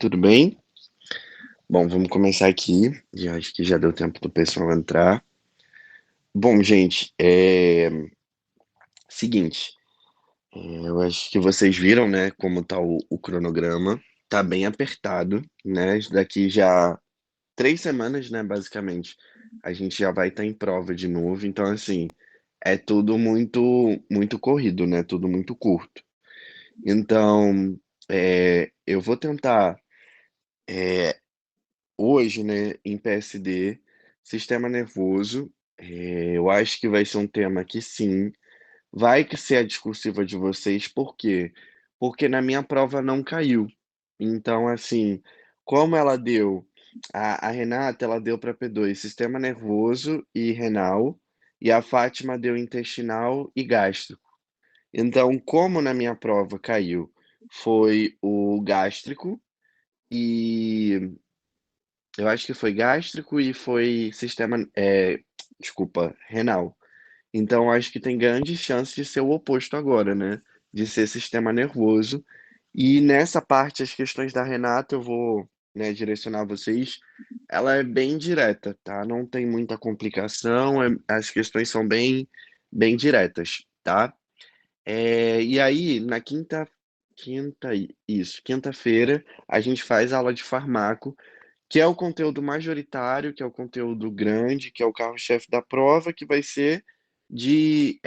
Tudo bem? Bom, vamos começar aqui. Já acho que já deu tempo do pessoal entrar. Bom, gente, seguinte, eu acho que vocês viram, né, como tá o cronograma. Tá bem apertado, né? Daqui já 3 semanas, né, basicamente, a gente já vai estar em prova de novo. Então, assim, é tudo muito, muito corrido, né? Tudo muito curto. Então, eu vou tentar hoje, né, em PSD, sistema nervoso, eu acho que vai ser um tema que sim, vai que ser a discursiva de vocês, por quê? Porque na minha prova não caiu. Então, assim, como ela deu, a Renata, ela deu para P2 sistema nervoso e renal, e a Fátima deu intestinal e gástrico. Então, como na minha prova caiu, foi o gástrico e eu acho que foi gástrico e foi desculpa, renal. Então acho que tem grandes chances de ser o oposto agora, né? De ser sistema nervoso. E nessa parte, as questões da Renata, eu vou, né, direcionar vocês. Ela é bem direta, tá? Não tem muita complicação, as questões são bem, bem diretas, tá? E aí, na quinta-feira, a gente faz aula de farmaco, que é o conteúdo majoritário, que é o conteúdo grande, que é o carro-chefe da prova, que vai ser de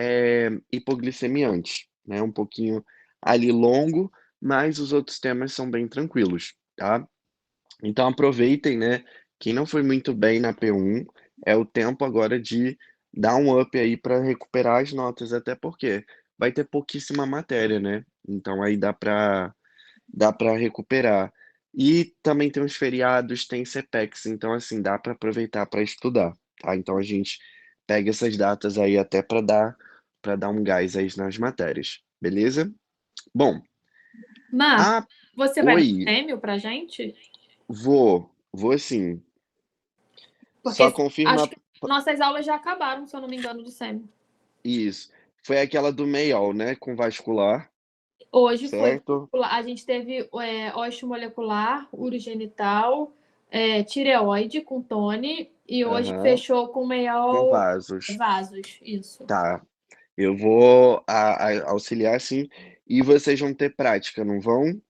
hipoglicemia antes, né? Um pouquinho ali longo, mas os outros temas são bem tranquilos, tá? Então aproveitem, né? Quem não foi muito bem na P1, é o tempo agora de dar um up aí para recuperar as notas, até porque vai ter pouquíssima matéria, né? Então aí dá para recuperar. E também tem os feriados, tem CPEX, então assim, dá para aproveitar para estudar, tá? Então a gente pega essas datas aí até para dar um gás aí nas matérias, beleza? Bom, Má, ah, você vai dar oi, prêmio pra gente? vou sim. Só Porque confirma acho que nossas aulas já acabaram, se eu não me engano, do SEMI. isso. Foi aquela do meiol, né, com vascular, Hoje foi certo? a gente teve osteomolecular, urogenital, tireoide com Tony e hoje Aham, fechou com com meiol vasos. vasos, isso. Tá. Eu vou auxiliar sim. E vocês vão ter prática, não vão?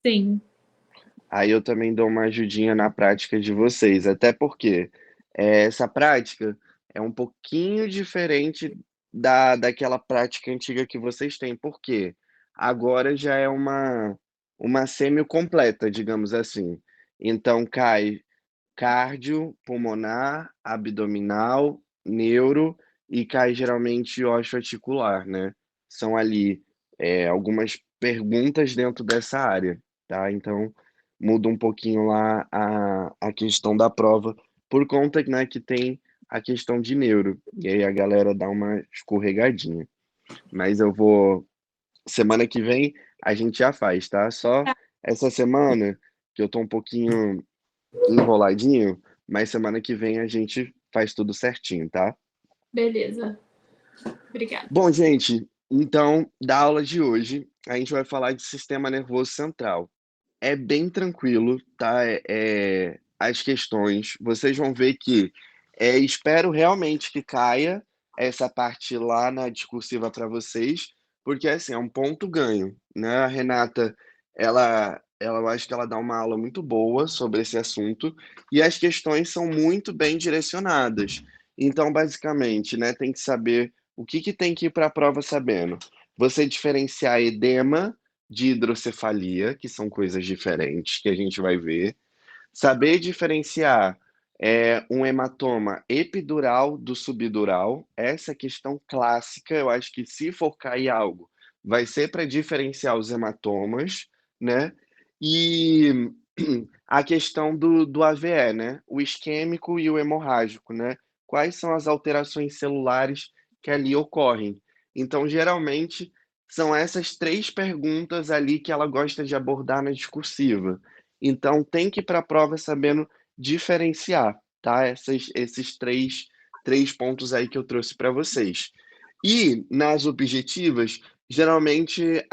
Sim. Aí eu também dou uma ajudinha na prática de vocês, até porque essa prática é um pouquinho diferente daquela prática antiga que vocês têm, porque agora já é uma semi-completa, digamos assim. Então cai cardio, pulmonar, abdominal, neuro e cai geralmente osteoarticular, né? São ali algumas perguntas dentro dessa área, tá? Então muda um pouquinho lá a questão da prova, por conta, né, que tem a questão de neuro, e aí a galera dá uma escorregadinha. Mas eu vou, semana que vem a gente já faz, tá? Só essa semana que eu tô um pouquinho enroladinho, mas semana que vem a gente faz tudo certinho, tá? Beleza. Obrigada. Bom, gente, então, da aula de hoje, a gente vai falar de sistema nervoso central. É bem tranquilo, tá? As questões, vocês vão ver que espero realmente que caia essa parte lá na discursiva para vocês, porque assim, é um ponto ganho, né? A Renata, eu acho que ela dá uma aula muito boa sobre esse assunto e as questões são muito bem direcionadas. Então, basicamente, né, tem que saber o que tem que ir para a prova sabendo. Você diferenciar edema de hidrocefalia, que são coisas diferentes que a gente vai ver. Saber diferenciar um hematoma epidural do subdural, essa questão clássica, eu acho que se for cair algo, vai ser para diferenciar os hematomas, né? E a questão do AVE, né? O isquêmico e o hemorrágico, né? Quais são as alterações celulares que ali ocorrem? Então, geralmente, são essas três perguntas ali que ela gosta de abordar na discursiva. Então, tem que ir para a prova sabendo diferenciar, tá? Esses três pontos aí que eu trouxe para vocês. E nas objetivas, geralmente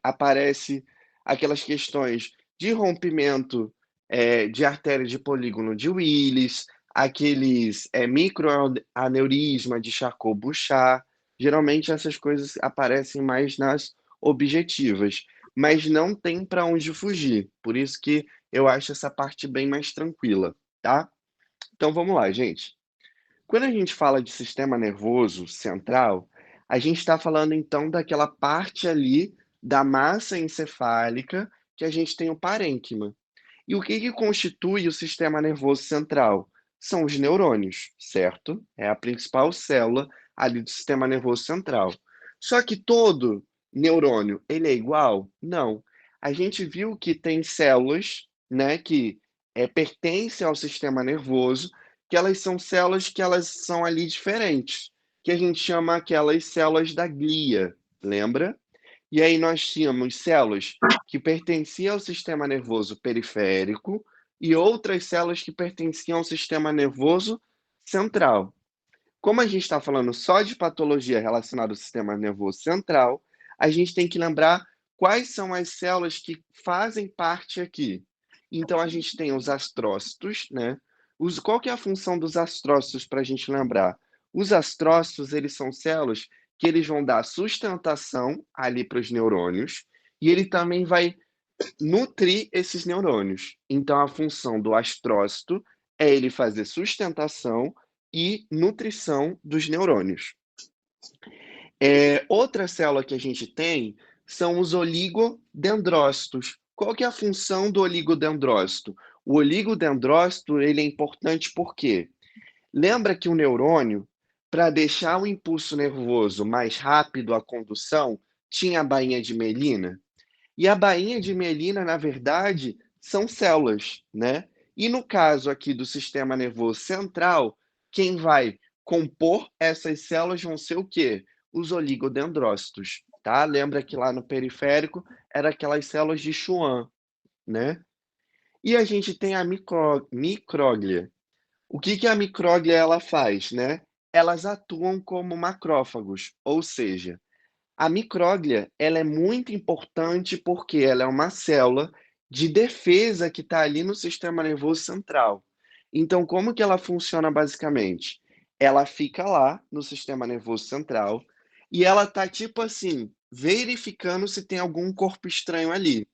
aparece aquelas questões de rompimento de artéria de polígono de Willis, aqueles microaneurisma de Charcot-Bouchard. Geralmente essas coisas aparecem mais nas objetivas, mas não tem para onde fugir. Por isso que eu acho essa parte bem mais tranquila, tá? Então vamos lá, gente. Quando a gente fala de sistema nervoso central, a gente está falando então daquela parte ali da massa encefálica que a gente tem o parênquima. E o que constitui o sistema nervoso central? São os neurônios, certo? É a principal célula ali do sistema nervoso central. Só que todo neurônio, ele é igual? Não. A gente viu que tem células, né, que pertencem ao sistema nervoso, que elas são células que elas são ali diferentes, que a gente chama aquelas células da glia, lembra? E aí nós tínhamos células que pertenciam ao sistema nervoso periférico e outras células que pertenciam ao sistema nervoso central. Como a gente está falando só de patologia relacionada ao sistema nervoso central, a gente tem que lembrar quais são as células que fazem parte aqui. Então, a gente tem os astrócitos, né? Qual que é a função dos astrócitos para a gente lembrar? Os astrócitos, eles são células que eles vão dar sustentação ali para os neurônios e ele também vai nutrir esses neurônios. Então, a função do astrócito é ele fazer sustentação e nutrição dos neurônios. Outra célula que a gente tem são os oligodendrócitos. Qual que é a função do oligodendrócito? O oligodendrócito ele é importante porque lembra que o neurônio, para deixar o impulso nervoso mais rápido, a condução, tinha a bainha de mielina? E a bainha de mielina, na verdade, são células, né? E no caso aqui do sistema nervoso central, quem vai compor essas células vão ser o quê? Os oligodendrócitos, tá? Lembra que lá no periférico era aquelas células de Schwann, né? E a gente tem a micróglia. O que a micróglia ela faz, né? Elas atuam como macrófagos, ou seja, a micróglia, ela é muito importante porque ela é uma célula de defesa que está ali no sistema nervoso central. Então, como que ela funciona basicamente? Ela fica lá no sistema nervoso central e ela está tipo assim, verificando se tem algum corpo estranho ali.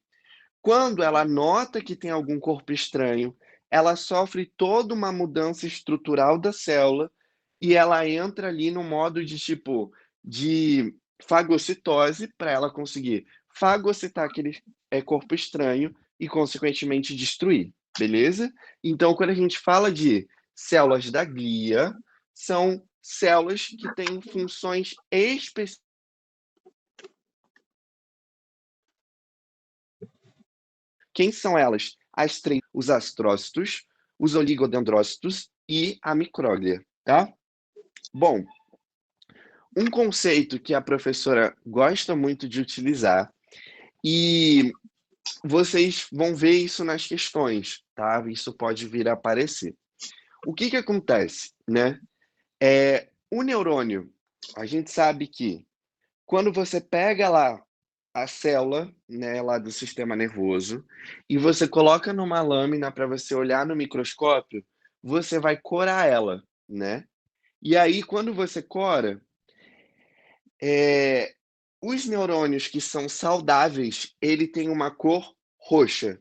Quando ela nota que tem algum corpo estranho, ela sofre toda uma mudança estrutural da célula e ela entra ali no modo de tipo de fagocitose para ela conseguir fagocitar aquele corpo estranho e consequentemente destruir, beleza? Então, quando a gente fala de células da glia, são células que têm funções específicas. Quem são elas? As três, os astrócitos, os oligodendrócitos e a micróglia, tá? Bom, um conceito que a professora gosta muito de utilizar e vocês vão ver isso nas questões, tá? Isso pode vir a aparecer. O que acontece, né? O neurônio, a gente sabe que quando você pega lá a célula, né, lá do sistema nervoso, e você coloca numa lâmina para você olhar no microscópio, você vai corar ela, né? E aí, quando você cora, os neurônios que são saudáveis, ele tem uma cor roxa.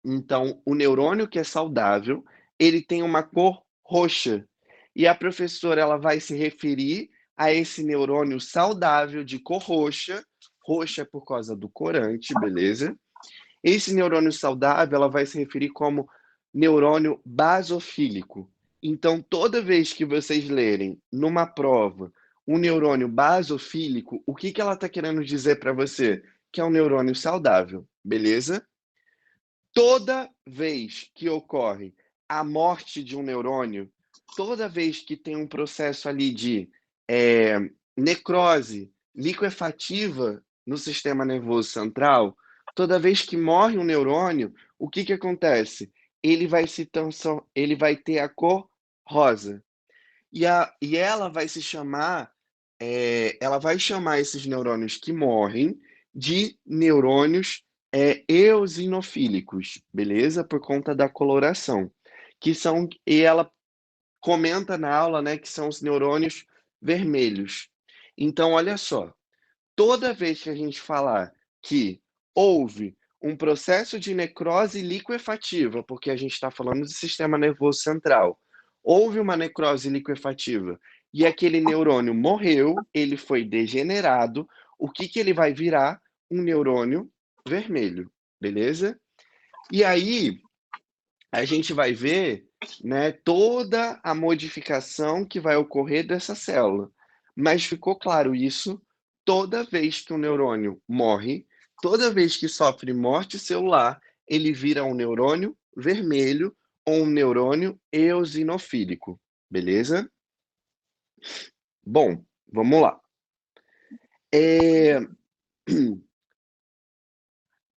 Então, o neurônio que é saudável, ele tem uma cor roxa. E a professora ela vai se referir a esse neurônio saudável de cor roxa, roxa por causa do corante, beleza? Esse neurônio saudável, ela vai se referir como neurônio basofílico. Então, toda vez que vocês lerem numa prova um neurônio basofílico, o que ela está querendo dizer para você? Que é um neurônio saudável, beleza? Toda vez que ocorre a morte de um neurônio, toda vez que tem um processo ali de necrose liquefativa no sistema nervoso central, toda vez que morre um neurônio, o que acontece? Ele vai ter a cor rosa. E ela vai se chamar, ela vai chamar esses neurônios que morrem de neurônios eosinofílicos, beleza? Por conta da coloração, e ela comenta na aula, né, que são os neurônios vermelhos. Então, olha só, toda vez que a gente falar que houve um processo de necrose liquefativa, porque a gente está falando do sistema nervoso central, houve uma necrose liquefativa e aquele neurônio morreu, ele foi degenerado, o que ele vai virar? Um neurônio vermelho, beleza? E aí, a gente vai ver, né, toda a modificação que vai ocorrer dessa célula. Mas ficou claro isso, toda vez que um neurônio morre, toda vez que sofre morte celular, ele vira um neurônio vermelho ou um neurônio eosinofílico, beleza? Bom, vamos lá.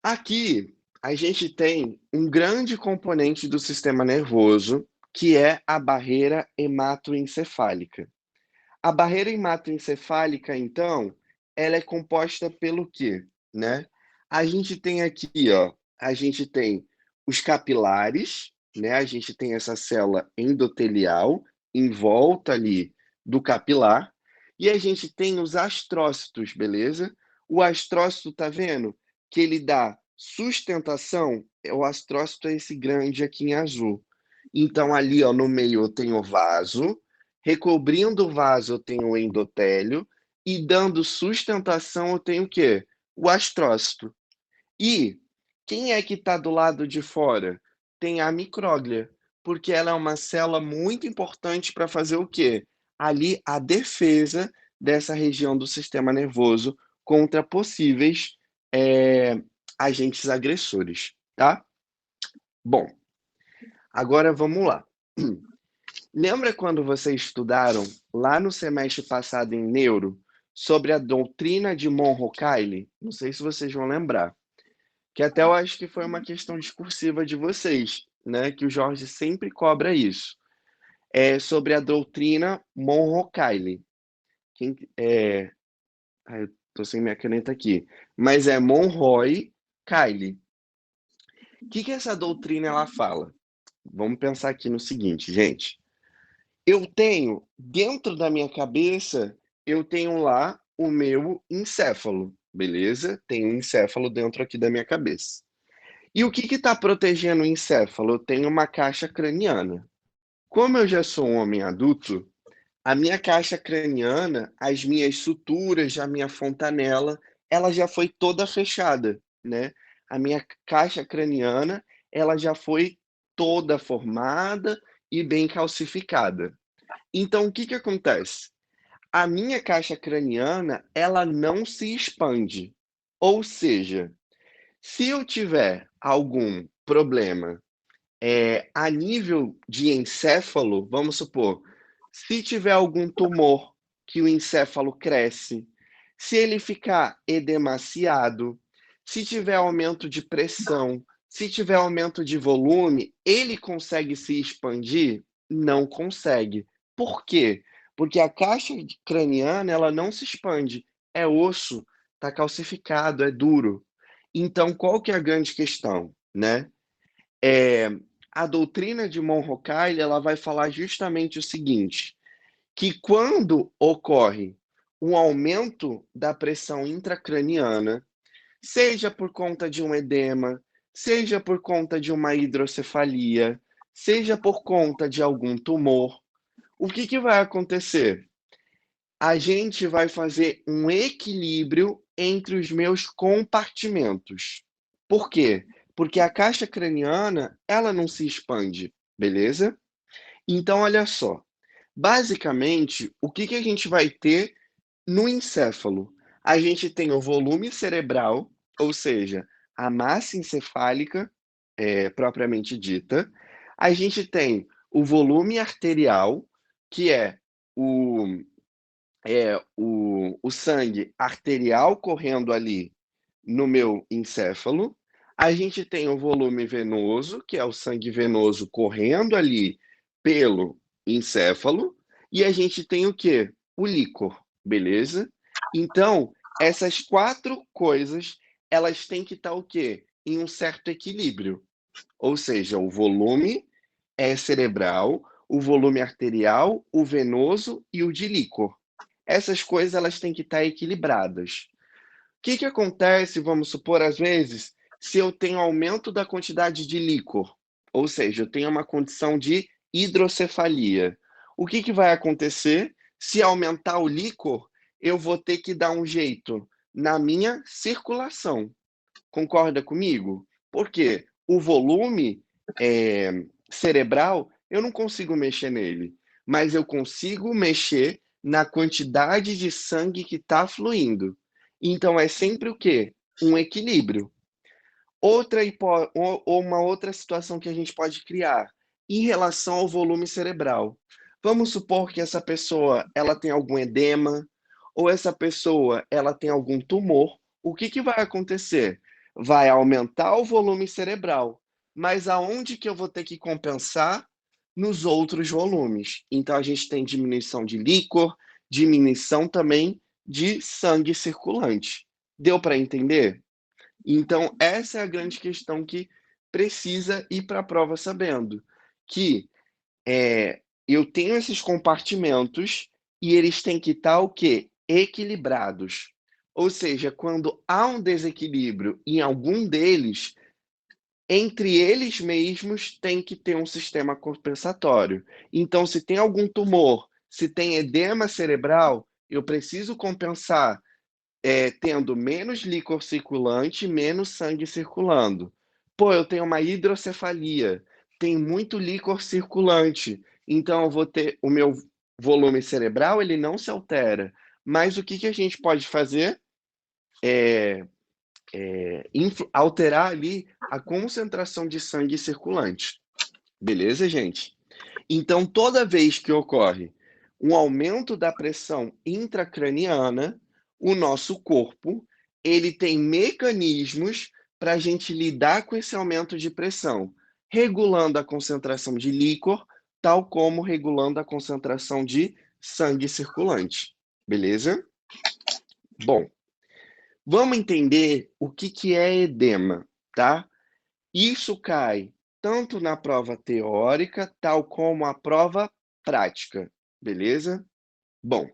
Aqui a gente tem um grande componente do sistema nervoso, que é a barreira hematoencefálica. A barreira hematoencefálica, então, ela é composta pelo quê, né? A gente tem aqui, ó, a gente tem os capilares, né? A gente tem essa célula endotelial em volta ali do capilar, e a gente tem os astrócitos, beleza? O astrócito, tá vendo? Que ele dá sustentação, o astrócito é esse grande aqui em azul. Então, ali, ó, no meio eu tenho o vaso, recobrindo o vaso eu tenho o endotélio, e dando sustentação eu tenho o quê? O astrócito. E quem é que está do lado de fora? Tem a micróglia, porque ela é uma célula muito importante para fazer o quê? Ali a defesa dessa região do sistema nervoso contra possíveis agentes agressores, tá? Bom, agora vamos lá. Lembra quando vocês estudaram lá no semestre passado em neuro sobre a doutrina de Monroe-Kyle? Não sei se vocês vão lembrar, que até eu acho que foi uma questão discursiva de vocês, né? Que o Jorge sempre cobra isso. É sobre a doutrina Monroe-Kyle. Eu tô sem minha caneta aqui, mas é Monroe-Kyle. O que essa doutrina ela fala? Vamos pensar aqui no seguinte, gente. Eu tenho, dentro da minha cabeça, eu tenho lá o meu encéfalo, beleza? Tem um encéfalo dentro aqui da minha cabeça. E o que está protegendo o encéfalo? Eu tenho uma caixa craniana. Como eu já sou um homem adulto, a minha caixa craniana, as minhas suturas, a minha fontanela, ela já foi toda fechada, né? A minha caixa craniana, ela já foi toda formada e bem calcificada. Então, o que acontece? A minha caixa craniana, ela não se expande. Ou seja, se eu tiver algum problema a nível de encéfalo, vamos supor, se tiver algum tumor que o encéfalo cresce, se ele ficar edemaciado, se tiver aumento de pressão, se tiver aumento de volume, ele consegue se expandir? Não consegue. Por quê? Porque a caixa craniana, ela não se expande. É osso, está calcificado, é duro. Então, qual que é a grande questão, né? A doutrina de Monroe-Kyle, ela vai falar justamente o seguinte, que quando ocorre um aumento da pressão intracraniana, seja por conta de um edema, seja por conta de uma hidrocefalia, seja por conta de algum tumor, o que vai acontecer? A gente vai fazer um equilíbrio entre os meus compartimentos. Por quê? Porque a caixa craniana, ela não se expande, beleza? Então, olha só. Basicamente, o que a gente vai ter no encéfalo? A gente tem o volume cerebral, ou seja, a massa encefálica, propriamente dita. A gente tem o volume arterial, que é o, o sangue arterial correndo ali no meu encéfalo. A gente tem o volume venoso, que é o sangue venoso correndo ali pelo encéfalo. E a gente tem o quê? O líquor, beleza? Então, essas quatro coisas, elas têm que estar o quê? Em um certo equilíbrio. Ou seja, o volume cerebral, o volume arterial, o venoso e o de líquor. Essas coisas elas têm que estar equilibradas. O que acontece, vamos supor, às vezes, se eu tenho aumento da quantidade de líquor, ou seja, eu tenho uma condição de hidrocefalia. O que vai acontecer? Se aumentar o líquor, eu vou ter que dar um jeito na minha circulação. Concorda comigo? Porque o volume cerebral, eu não consigo mexer nele, mas eu consigo mexer na quantidade de sangue que está fluindo. Então, é sempre o quê? Um equilíbrio. Uma outra situação que a gente pode criar, em relação ao volume cerebral. Vamos supor que essa pessoa ela tem algum edema, ou essa pessoa ela tem algum tumor. O que vai acontecer? Vai aumentar o volume cerebral, mas aonde que eu vou ter que compensar? Nos outros volumes. Então, a gente tem diminuição de líquor, diminuição também de sangue circulante. Deu para entender? Então, essa é a grande questão que precisa ir para a prova sabendo, que eu tenho esses compartimentos e eles têm que estar o quê? Equilibrados. Ou seja, quando há um desequilíbrio em algum deles, entre eles mesmos tem que ter um sistema compensatório. Então, se tem algum tumor, se tem edema cerebral, eu preciso compensar tendo menos líquor circulante, menos sangue circulando. Pô, eu tenho uma hidrocefalia, tem muito líquor circulante, então eu vou ter o meu volume cerebral, ele não se altera. Mas o que a gente pode fazer? Alterar ali a concentração de sangue circulante. Beleza, gente? Então, toda vez que ocorre um aumento da pressão intracraniana, o nosso corpo ele tem mecanismos para a gente lidar com esse aumento de pressão, regulando a concentração de líquor, tal como regulando a concentração de sangue circulante. Beleza? Bom, vamos entender o que é edema, tá? Isso cai tanto na prova teórica, tal como a prova prática, beleza? Bom,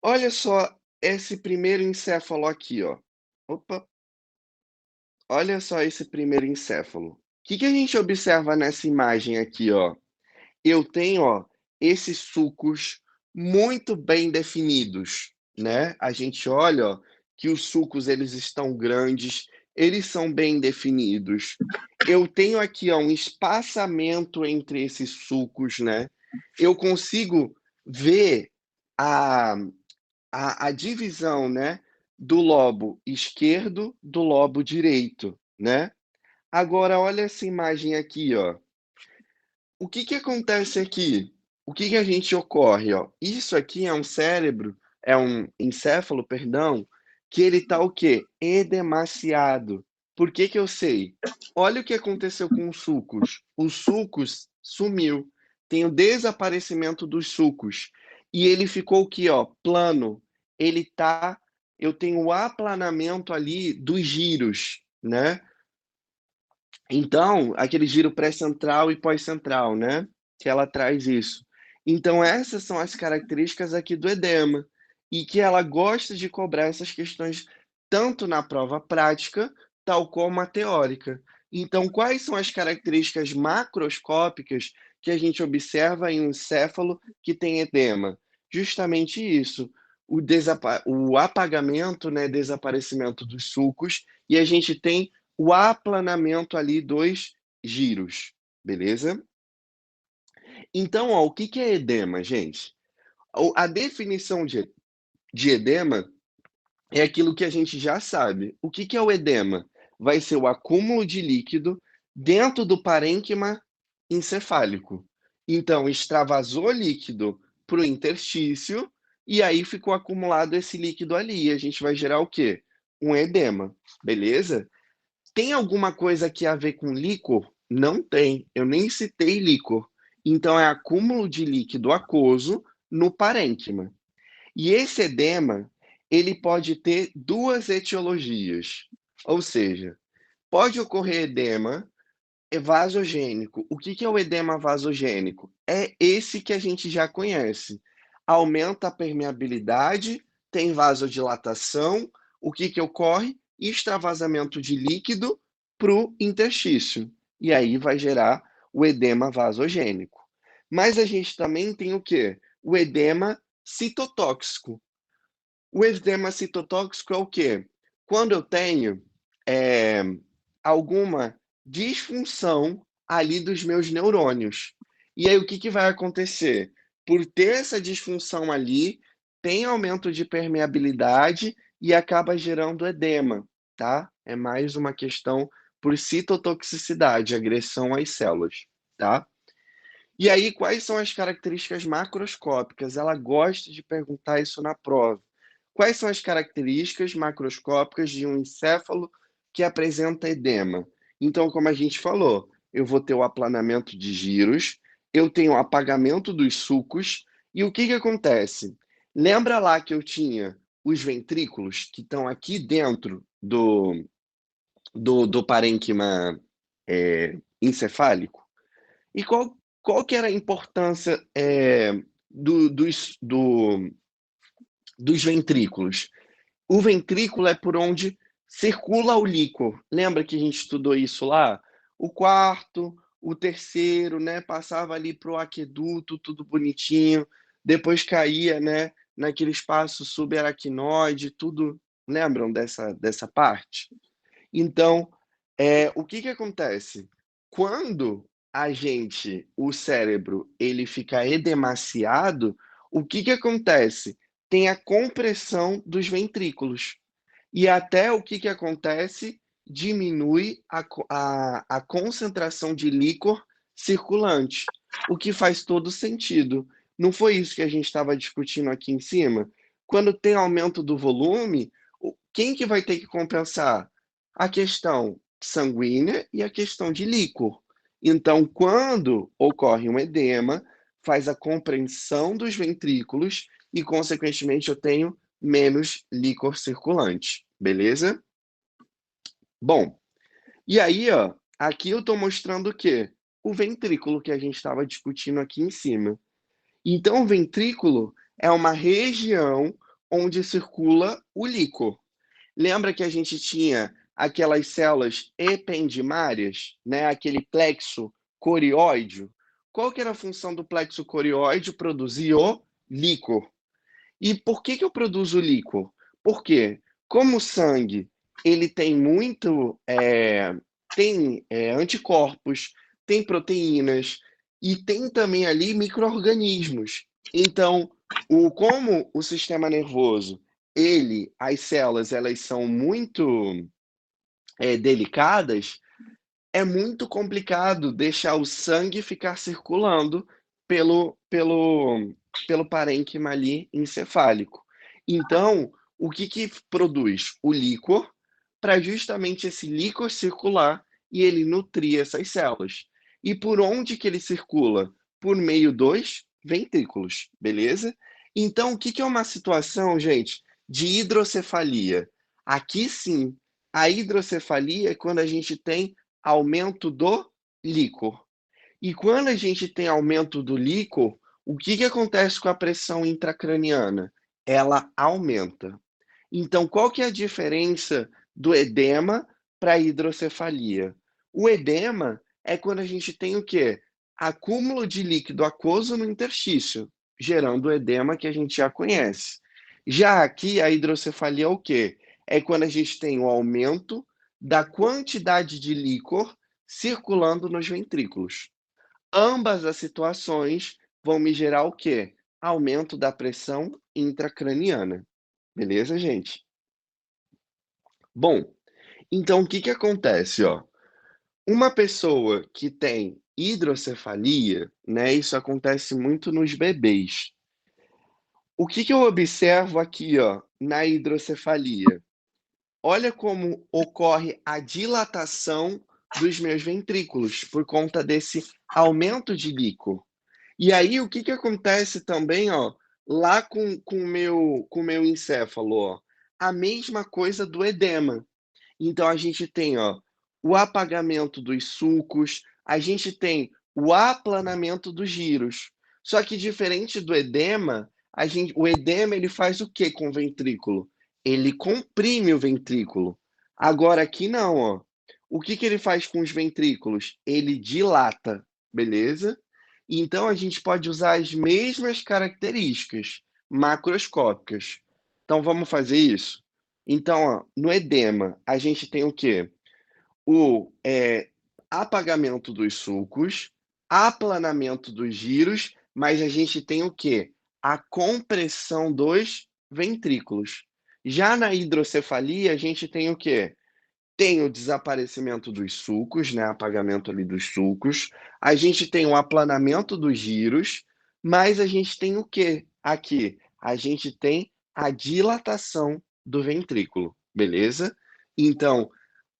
olha só esse primeiro encéfalo aqui, ó. Opa, olha só esse primeiro encéfalo. O que a gente observa nessa imagem aqui, ó? Eu tenho, ó, esses sulcos muito bem definidos, né? A gente olha, ó, que os sulcos eles estão grandes, eles são bem definidos. Eu tenho aqui, ó, um espaçamento entre esses sulcos, né? Eu consigo ver a divisão, né, do lobo esquerdo do lobo direito, né? Agora olha essa imagem aqui, ó. O que acontece aqui? O que a gente ocorre, ó? Isso aqui é um cérebro, é um encéfalo, perdão, que ele tá o quê? Edemaciado. Por que eu sei? Olha o que aconteceu com os sulcos. Os sulcos sumiu. Tem o desaparecimento dos sulcos. E ele ficou aqui, ó, plano. Ele tá, eu tenho o aplanamento ali dos giros, né? Então, aquele giro pré-central e pós-central, né? Que ela traz isso. Então, essas são as características aqui do edema. E que ela gosta de cobrar essas questões tanto na prova prática, tal como a teórica. Então, quais são as características macroscópicas que a gente observa em um encéfalo que tem edema? Justamente isso, o apagamento, né, desaparecimento dos sulcos, e a gente tem o aplanamento ali dos giros, beleza? Então, ó, o que é edema, gente? A definição de edema é aquilo que a gente já sabe. O que é o edema? Vai ser o acúmulo de líquido dentro do parênquima encefálico. Então, extravasou líquido para o interstício e aí ficou acumulado esse líquido ali. E a gente vai gerar o quê? Um edema, beleza? Tem alguma coisa aqui a ver com líquor? Não tem. Eu nem citei líquor. Então, é acúmulo de líquido aquoso no parênquima. E esse edema, ele pode ter duas etiologias, ou seja, pode ocorrer edema vasogênico. O que é o edema vasogênico? É esse que a gente já conhece. Aumenta a permeabilidade, tem vasodilatação. O que ocorre? Extravasamento de líquido para o interstício. E aí vai gerar o edema vasogênico. Mas a gente também tem o quê? O edema citotóxico. O edema citotóxico é o quê? Quando eu tenho alguma disfunção ali dos meus neurônios. E aí o que vai acontecer? Por ter essa disfunção ali, tem aumento de permeabilidade e acaba gerando edema, tá? É mais uma questão por citotoxicidade, agressão às células, tá? E aí, quais são as características macroscópicas? Ela gosta de perguntar isso na prova. Quais são as características macroscópicas de um encéfalo que apresenta edema? Então, como a gente falou, eu vou ter o aplanamento de giros, eu tenho o apagamento dos sulcos, e o que acontece? Lembra lá que eu tinha os ventrículos que estão aqui dentro do parênquima encefálico? E qual que era a importância dos ventrículos? O ventrículo é por onde circula o líquor. Lembra que a gente estudou isso lá? O quarto, o terceiro, né? Passava ali para o aqueduto, tudo bonitinho. Depois caía, né? Naquele espaço subaracnoide, tudo. Lembram dessa parte? Então, o que acontece? Quando o cérebro, ele fica edemaciado, o que acontece? Tem a compressão dos ventrículos. E até o que acontece? Diminui a concentração de líquor circulante, o que faz todo sentido. Não foi isso que a gente estava discutindo aqui em cima? Quando tem aumento do volume, quem que vai ter que compensar? A questão sanguínea e a questão de líquor. Então, quando ocorre um edema, faz a compreensão dos ventrículos e, consequentemente, eu tenho menos líquor circulante, beleza? Bom, e aí, ó, aqui eu estou mostrando o quê? O ventrículo que a gente estava discutindo aqui em cima. Então, o ventrículo é uma região onde circula o líquor. Lembra que a gente tinha aquelas células ependimárias, né? Aquele plexo corióide? Qual que era a função do plexo corióide? Produzir o líquor. E por que eu produzo líquor? Porque, como o sangue ele tem anticorpos, tem proteínas e tem também ali micro-organismos. Então, como o sistema nervoso, as células, elas são muito delicadas, é muito complicado deixar o sangue ficar circulando pelo parênquima ali encefálico. Então, o que produz? O líquor, para justamente esse líquor circular e ele nutrir essas células. E por onde que ele circula? Por meio dos ventrículos, beleza? Então, o que é uma situação, gente, de hidrocefalia? Aqui sim, a hidrocefalia é quando a gente tem aumento do líquor. E quando a gente tem aumento do líquor, o que acontece com a pressão intracraniana? Ela aumenta. Então, qual que é a diferença do edema para a hidrocefalia? O edema é quando a gente tem o quê? Acúmulo de líquido aquoso no interstício, gerando o edema que a gente já conhece. Já aqui, a hidrocefalia é o quê? É quando a gente tem o aumento da quantidade de líquor circulando nos ventrículos. Ambas as situações vão me gerar o quê? Aumento da pressão intracraniana. Beleza, gente? Bom, então o que acontece, ó? Uma pessoa que tem hidrocefalia, né? Isso acontece muito nos bebês. O que eu observo aqui, ó, na hidrocefalia? Olha como ocorre a dilatação dos meus ventrículos por conta desse aumento de líquor. E aí, o que acontece também, ó, lá com o meu encéfalo, ó, a mesma coisa do edema. Então a gente tem, ó, o apagamento dos sulcos, a gente tem o aplanamento dos giros. Só que diferente do edema, o edema ele faz o que com o ventrículo? Ele comprime o ventrículo. Agora aqui não, ó. O que ele faz com os ventrículos? Ele dilata, beleza? Então a gente pode usar as mesmas características macroscópicas. Então vamos fazer isso? Então, ó, no edema, a gente tem o quê? O apagamento dos sulcos, aplanamento dos giros, mas a gente tem o quê? A compressão dos ventrículos. Já na hidrocefalia, a gente tem o quê? Tem o desaparecimento dos sulcos, né? Apagamento ali dos sulcos. A gente tem o aplanamento dos giros, mas a gente tem o quê aqui? A gente tem a dilatação do ventrículo, beleza? Então,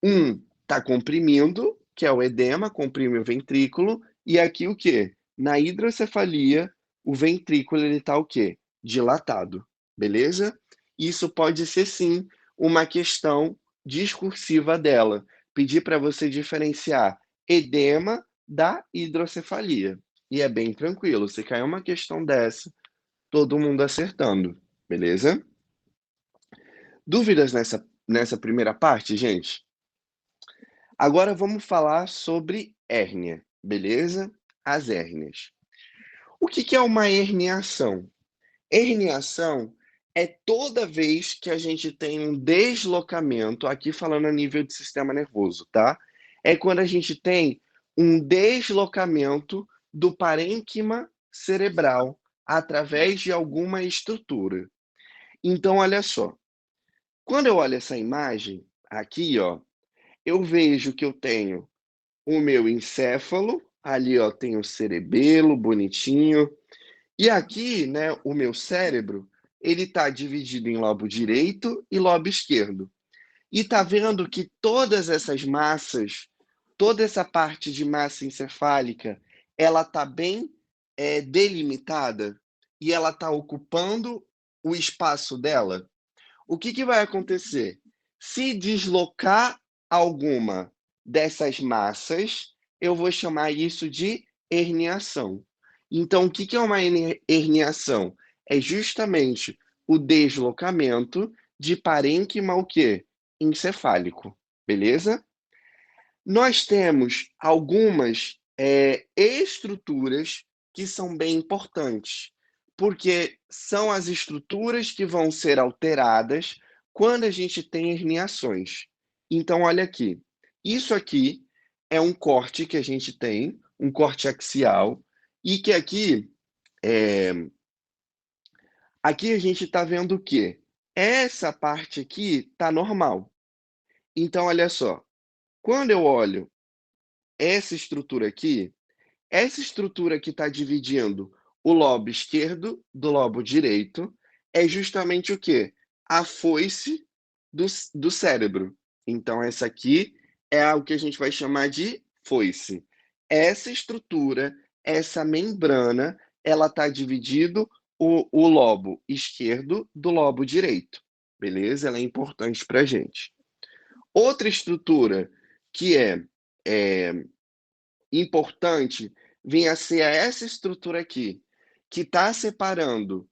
um está comprimindo, que é o edema, comprime o ventrículo, e aqui o quê? Na hidrocefalia, o ventrículo ele está o quê? Dilatado, beleza? Isso pode ser sim uma questão discursiva dela, pedir para você diferenciar edema da hidrocefalia. E é bem tranquilo, se cair uma questão dessa, todo mundo acertando, beleza? Dúvidas nessa primeira parte, gente? Agora vamos falar sobre hérnia, beleza? As hérnias. O que é uma herniação? Herniação é toda vez que a gente tem um deslocamento, aqui falando a nível de sistema nervoso, tá? É quando a gente tem um deslocamento do parênquima cerebral através de alguma estrutura. Então, olha só. Quando eu olho essa imagem aqui, ó, eu vejo que eu tenho o meu encéfalo, ali, ó, tem o cerebelo bonitinho. E aqui, né, o meu cérebro, ele está dividido em lobo direito e lobo esquerdo. E tá vendo que todas essas massas, toda essa parte de massa encefálica, ela tá bem delimitada e ela está ocupando o espaço dela. O que vai acontecer? Se deslocar alguma dessas massas, eu vou chamar isso de herniação. Então, o que é uma herniação? É justamente o deslocamento de parênquima o quê? Encefálico, beleza? Nós temos algumas estruturas que são bem importantes, porque são as estruturas que vão ser alteradas quando a gente tem herniações. Então, olha aqui. Isso aqui é um corte que a gente tem, um corte axial, e que aqui a gente está vendo o quê? Essa parte aqui está normal. Então, olha só. Quando eu olho essa estrutura que está dividindo o lobo esquerdo do lobo direito é justamente o quê? A foice do cérebro. Então, essa aqui é o que a gente vai chamar de foice. Essa estrutura, essa membrana, ela está dividindo o lobo esquerdo do lobo direito. Beleza? Ela é importante para a gente. Outra estrutura que é importante vinha a ser essa estrutura aqui, que está separando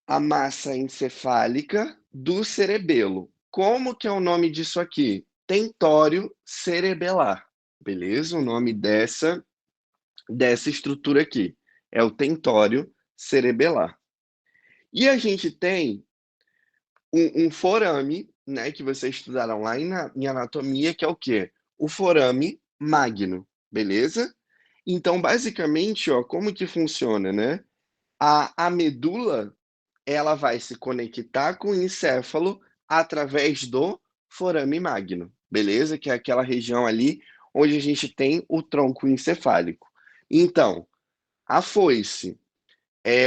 a massa encefálica do cerebelo. Como que é o nome disso aqui? Tentório cerebelar, beleza? O nome dessa estrutura aqui é o tentório cerebelar. E a gente tem um forame, né, que vocês estudaram lá em anatomia, que é o quê? O forame magno, beleza? Então, basicamente, ó, como que funciona, né? A medula, ela vai se conectar com o encéfalo através do forame magno, beleza? Que é aquela região ali onde a gente tem o tronco encefálico. Então, a foice,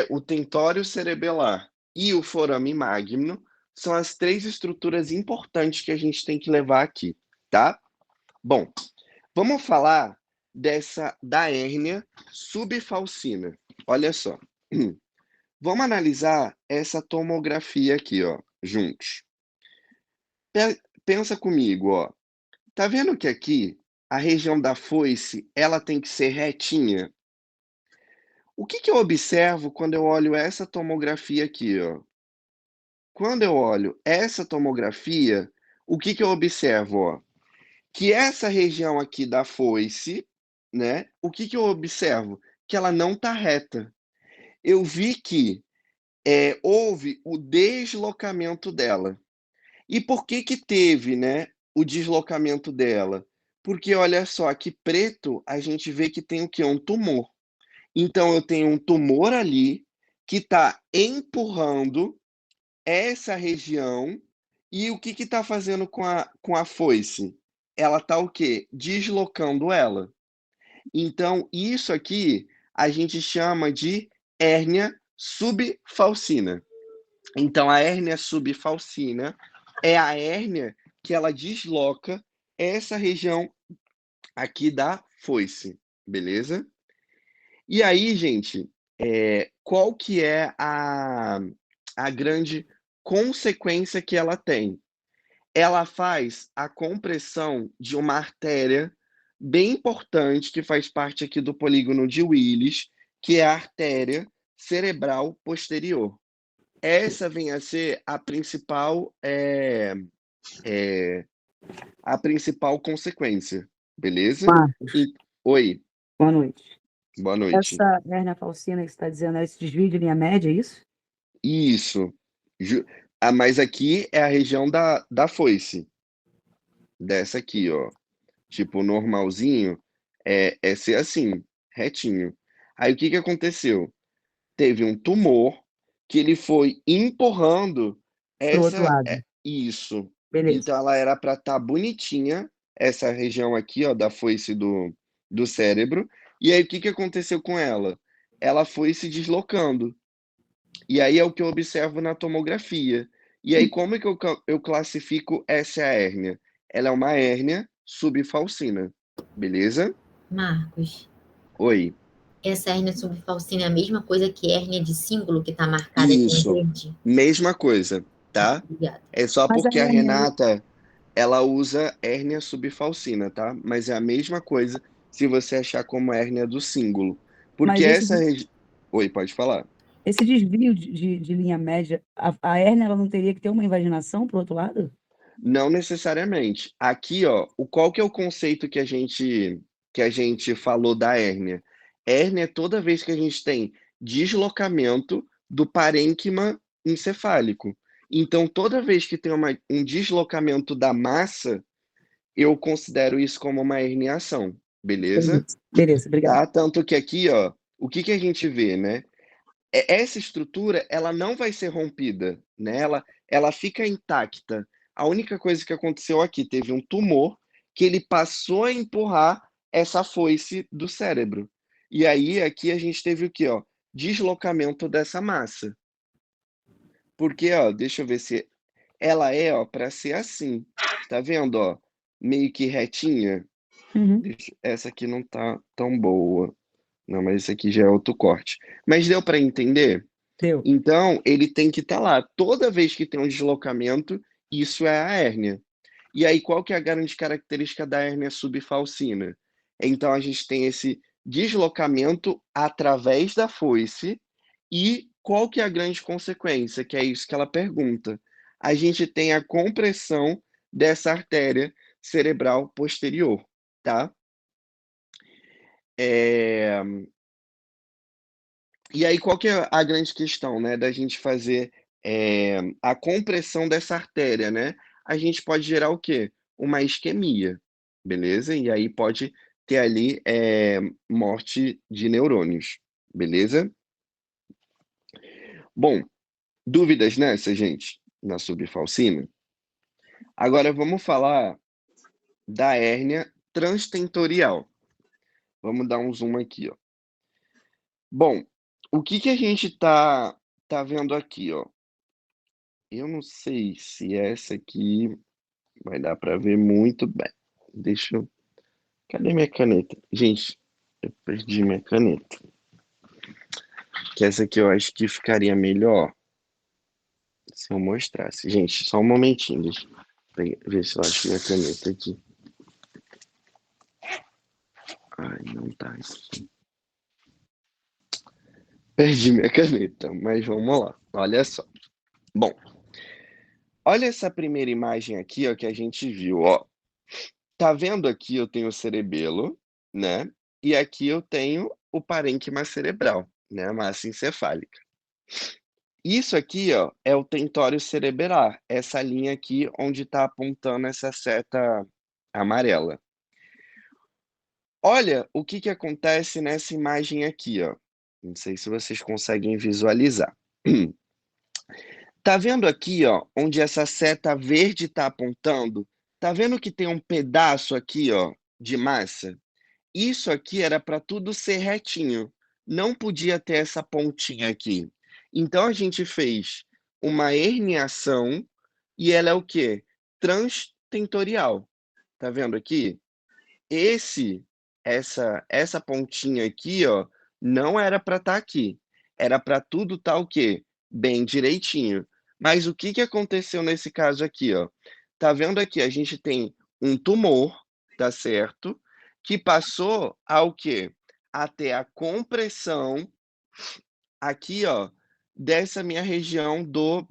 o tentório cerebelar e o forame magno são as três estruturas importantes que a gente tem que levar aqui, tá? Bom, vamos falar da hérnia subfalcina. Olha só. Vamos analisar essa tomografia aqui, ó, juntos. Pensa comigo, ó. Tá vendo que aqui a região da foice, ela tem que ser retinha? O que que eu observo quando eu olho essa tomografia aqui, ó? Quando eu olho essa tomografia, o que que eu observo, ó? Que essa região aqui da foice, né? O que que eu observo? Que ela não tá reta. Eu vi que houve o deslocamento dela. E por que que teve, né, o deslocamento dela? Porque olha só, aqui preto a gente vê que tem o quê? Um tumor. Então eu tenho um tumor ali que está empurrando essa região e o que que está fazendo com a foice? Ela está o quê? Deslocando ela. Então isso aqui a gente chama de hérnia subfalcina. Então, a hérnia subfalcina é a hérnia que ela desloca essa região aqui da foice, beleza? E aí, gente, qual que é a grande consequência que ela tem? Ela faz a compressão de uma artéria bem importante que faz parte aqui do polígono de Willis, que é a artéria cerebral posterior. Essa vem a ser é, a principal consequência, beleza? Marcos, E- Oi, boa noite. boa noite. Essa hérnia falcina que você está dizendo é esse desvio de linha média, é isso? Isso. Mas aqui é a região da foice, dessa aqui, ó. Tipo, normalzinho é ser assim, retinho. Aí o que que aconteceu? Teve um tumor que ele foi empurrando Pro outro essa lado. isso. Beleza. Então ela era para estar bonitinha, essa região aqui, ó, da foice do cérebro. E aí o que que aconteceu com ela? Ela foi se deslocando. E aí é o que eu observo na tomografia. E aí como é que eu classifico essa hérnia? Ela é uma hérnia subfalcina, beleza? Marcos, Oi. essa hérnia subfalcina é a mesma coisa que hérnia de símbolo que está marcada aqui em Isso, verde? mesma coisa, Tá, tá? obrigada. É só Mas a porque a hérnia, Renata, ela usa hérnia subfalcina, tá? Mas é a mesma coisa se você achar como hérnia do símbolo. Porque mas essa Oi, pode falar. esse desvio de linha média, a hérnia ela não teria que ter uma invaginação pro outro lado? Não necessariamente. Aqui, ó, qual que é o conceito que a gente falou da hérnia? Hérnia é toda vez que a gente tem deslocamento do parênquima encefálico. Então, toda vez que tem um deslocamento da massa, eu considero isso como uma herniação, beleza? Beleza, beleza, obrigado. Tá? Tanto que aqui, ó, o que que a gente vê, né? Essa estrutura, ela não vai ser rompida, né? Ela fica intacta. A única coisa que aconteceu aqui, teve um tumor que ele passou a empurrar essa foice do cérebro. E aí, aqui a gente teve o quê, ó? Deslocamento dessa massa. Porque, ó, deixa eu ver se ela é, ó, para ser assim. Tá vendo, ó? Meio que retinha. Uhum. Essa aqui não tá tão boa. Não, mas esse aqui já é outro corte. Mas deu para entender? Deu. Então, ele tem que estar lá. Toda vez que tem um deslocamento, isso é a hérnia. E aí, qual que é a grande característica da hérnia subfalcina? Então, a gente tem esse deslocamento através da foice e qual que é a grande consequência? Que é isso que ela pergunta. A gente tem a compressão dessa artéria cerebral posterior, tá? É... E aí, qual que é a grande questão, né, da gente fazer a compressão dessa artéria, né? A gente pode gerar o quê? Uma isquemia, beleza? E aí pode ter ali morte de neurônios, beleza? Bom, dúvidas nessa, gente, na subfalcina? Agora vamos falar da hérnia transtentorial. Vamos dar um zoom aqui, ó. Bom, o que que a gente tá vendo aqui, ó? Eu não sei se essa aqui vai dar para ver muito bem. Deixa eu. Cadê minha caneta? Gente, eu perdi minha caneta. que essa aqui eu acho que ficaria melhor se eu mostrasse. Gente, só um momentinho, deixa eu ver se eu acho minha caneta aqui. Ai, não tá aqui. Perdi minha caneta, mas vamos lá. Olha só. Bom, olha essa primeira imagem aqui, ó, que a gente viu, ó. Tá vendo aqui eu tenho o cerebelo, né? E aqui eu tenho o parênquima cerebral, né? A massa encefálica. Isso aqui, ó, é o tentório cerebelar, essa linha aqui onde está apontando essa seta amarela. Olha o que que acontece nessa imagem aqui, ó. Não sei se vocês conseguem visualizar. Tá vendo aqui, ó, onde essa seta verde está apontando? Tá vendo que tem um pedaço aqui, ó, de massa? Isso aqui era para tudo ser retinho, não podia ter essa pontinha aqui. Então a gente fez uma herniação e ela é o quê? Transtentorial. Tá vendo aqui? Essa pontinha aqui, ó, não era para estar aqui. Era para tudo estar o quê? Bem direitinho. Mas o que que aconteceu nesse caso aqui, ó? Tá vendo aqui? A gente tem um tumor, tá certo? Que passou ao quê? A ter a compressão aqui, ó, dessa minha região do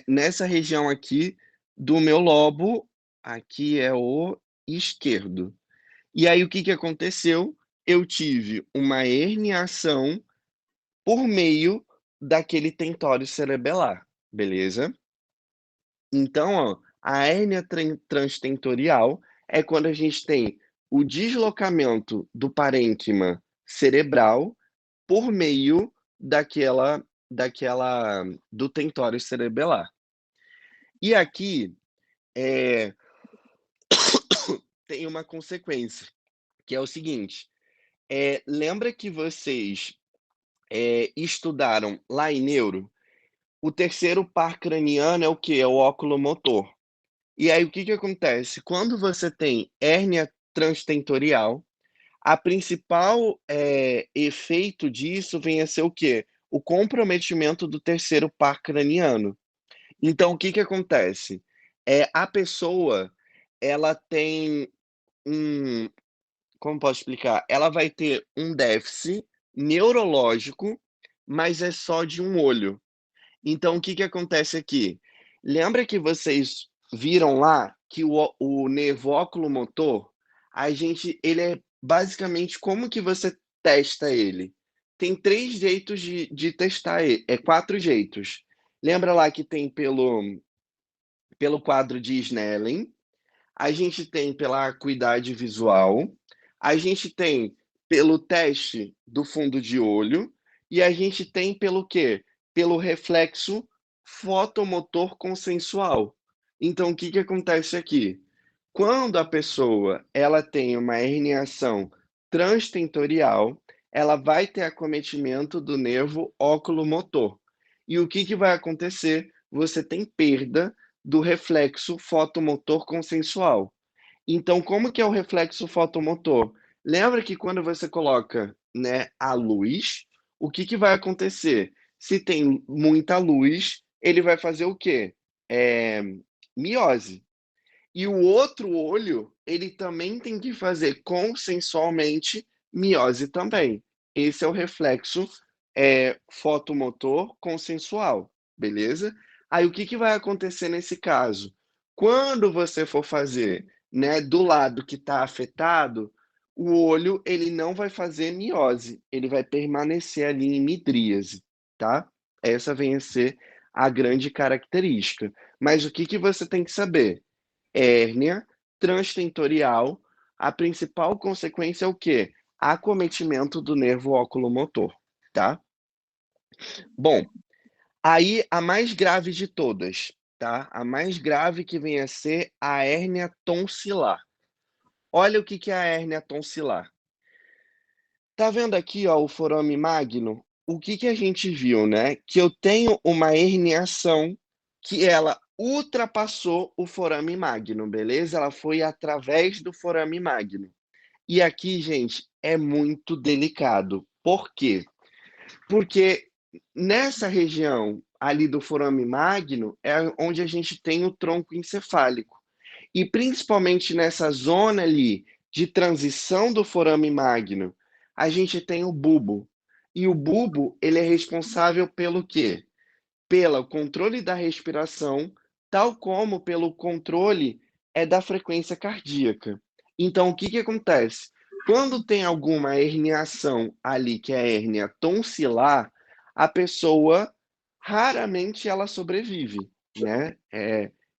nessa região aqui do meu lobo, aqui é o esquerdo. E aí o que que aconteceu? Eu tive uma herniação por meio daquele tentório cerebelar, beleza? Então, ó, a hérnia transtentorial é quando a gente tem o deslocamento do parênquima cerebral por meio do tentório cerebelar. E aqui tem uma consequência, que é o seguinte: lembra que vocês estudaram lá em neuro? O terceiro par craniano é o quê? É o oculomotor. E aí o que que acontece? Quando você tem hérnia transtentorial, a principal efeito disso vem a ser o quê? O comprometimento do terceiro par craniano. Então, o que que acontece? A pessoa, ela tem como posso explicar? Ela vai ter um déficit neurológico, mas é só de um olho. Então, o que que acontece aqui? Lembra que vocês viram lá que o nervo oculomotor, ele é basicamente como que você testa ele? Tem 3 jeitos de testar ele, 4 jeitos. Lembra lá que tem pelo quadro de Snellen, a gente tem pela acuidade visual, a gente tem pelo teste do fundo de olho e a gente tem pelo quê? Pelo reflexo fotomotor consensual. Então, o que que acontece aqui? Quando a pessoa ela tem uma herniação transtentorial, ela vai ter acometimento do nervo oculomotor. E o que que vai acontecer? Você tem perda do reflexo fotomotor consensual. Então, como que é o reflexo fotomotor? Lembra que quando você coloca, né, a luz, o que que vai acontecer? Se tem muita luz, ele vai fazer o quê? Miose. E o outro olho, ele também tem que fazer consensualmente miose também. Esse é o reflexo fotomotor consensual, beleza? Aí o que que vai acontecer nesse caso? Quando você for fazer, né, do lado que está afetado, o olho ele não vai fazer miose, ele vai permanecer ali em midríase, tá? Essa vem a ser a grande característica. Mas o que que você tem que saber? Hérnia transtentorial, a principal consequência é o quê? Acometimento do nervo oculomotor, tá? Bom, aí a mais grave de todas, tá? A mais grave que vem a ser a hérnia tonsilar. Olha o que que é a hérnia tonsilar. Tá vendo aqui, ó, o forame magno? O que que a gente viu, né? Que eu tenho uma herniação que ela ultrapassou o forame magno, beleza? Ela foi através do forame magno. E aqui, gente, é muito delicado. Por quê? Porque nessa região ali do forame magno é onde a gente tem o tronco encefálico. E principalmente nessa zona ali de transição do forame magno, a gente tem o bulbo. E o bulbo, ele é responsável pelo quê? Pelo controle da respiração, tal como pelo controle da frequência cardíaca. Então, o que acontece? Quando tem alguma herniação ali, que é a hérnia tonsilar, a pessoa raramente ela sobrevive, né?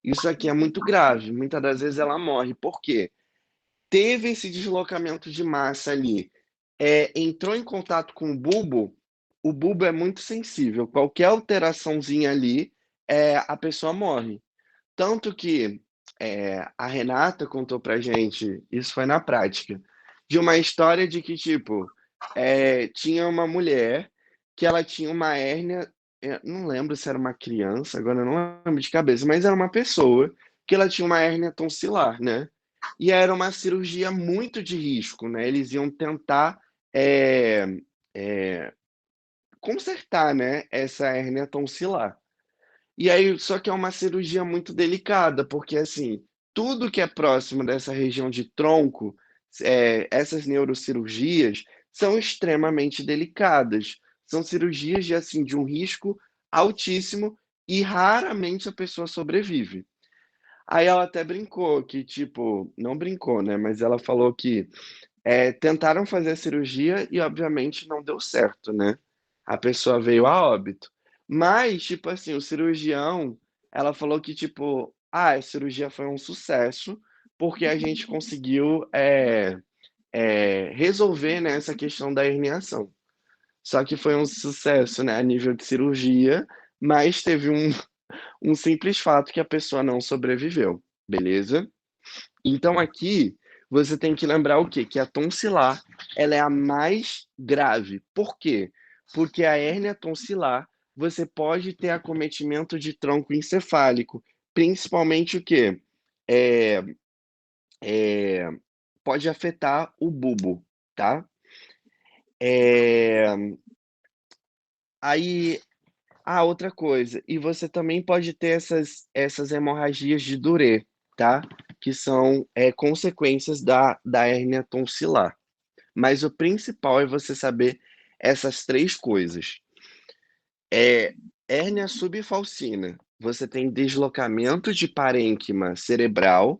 Isso aqui é muito grave. Muitas das vezes ela morre. Por quê? Teve esse deslocamento de massa ali, entrou em contato com o bulbo é muito sensível. Qualquer alteraçãozinha ali, a pessoa morre. Tanto que a Renata contou pra gente, isso foi na prática, de uma história de que, tipo, tinha uma mulher que ela tinha uma hérnia, não lembro se era uma criança, agora eu não lembro de cabeça, mas era uma pessoa que ela tinha uma hérnia tonsilar, né? E era uma cirurgia muito de risco, né? Eles iam tentar é, é, consertar, né, essa hérnia tonsilar. E aí, só que é uma cirurgia muito delicada, porque assim, tudo que é próximo dessa região de tronco, essas neurocirurgias são extremamente delicadas. São cirurgias de, assim, de um risco altíssimo e raramente a pessoa sobrevive. Aí ela até brincou que, tipo, não brincou, né? Mas ela falou que tentaram fazer a cirurgia e, obviamente, não deu certo, né? A pessoa veio a óbito. Mas, tipo assim, o cirurgião, ela falou que, tipo, a cirurgia foi um sucesso, porque a gente conseguiu resolver, né, essa questão da herniação. Só que foi um sucesso, né, a nível de cirurgia, mas teve um simples fato que a pessoa não sobreviveu, beleza? Então aqui você tem que lembrar o quê? Que a tonsilar, ela é a mais grave. Por quê? Porque a hérnia tonsilar, você pode ter acometimento de tronco encefálico, principalmente o quê? É, é, pode afetar o bulbo, tá? É, aí, outra coisa, e você também pode ter essas hemorragias de Duré, tá? Que são consequências da hérnia tonsilar. Mas o principal é você saber essas três coisas. Hérnia subfalcina, você tem deslocamento de parênquima cerebral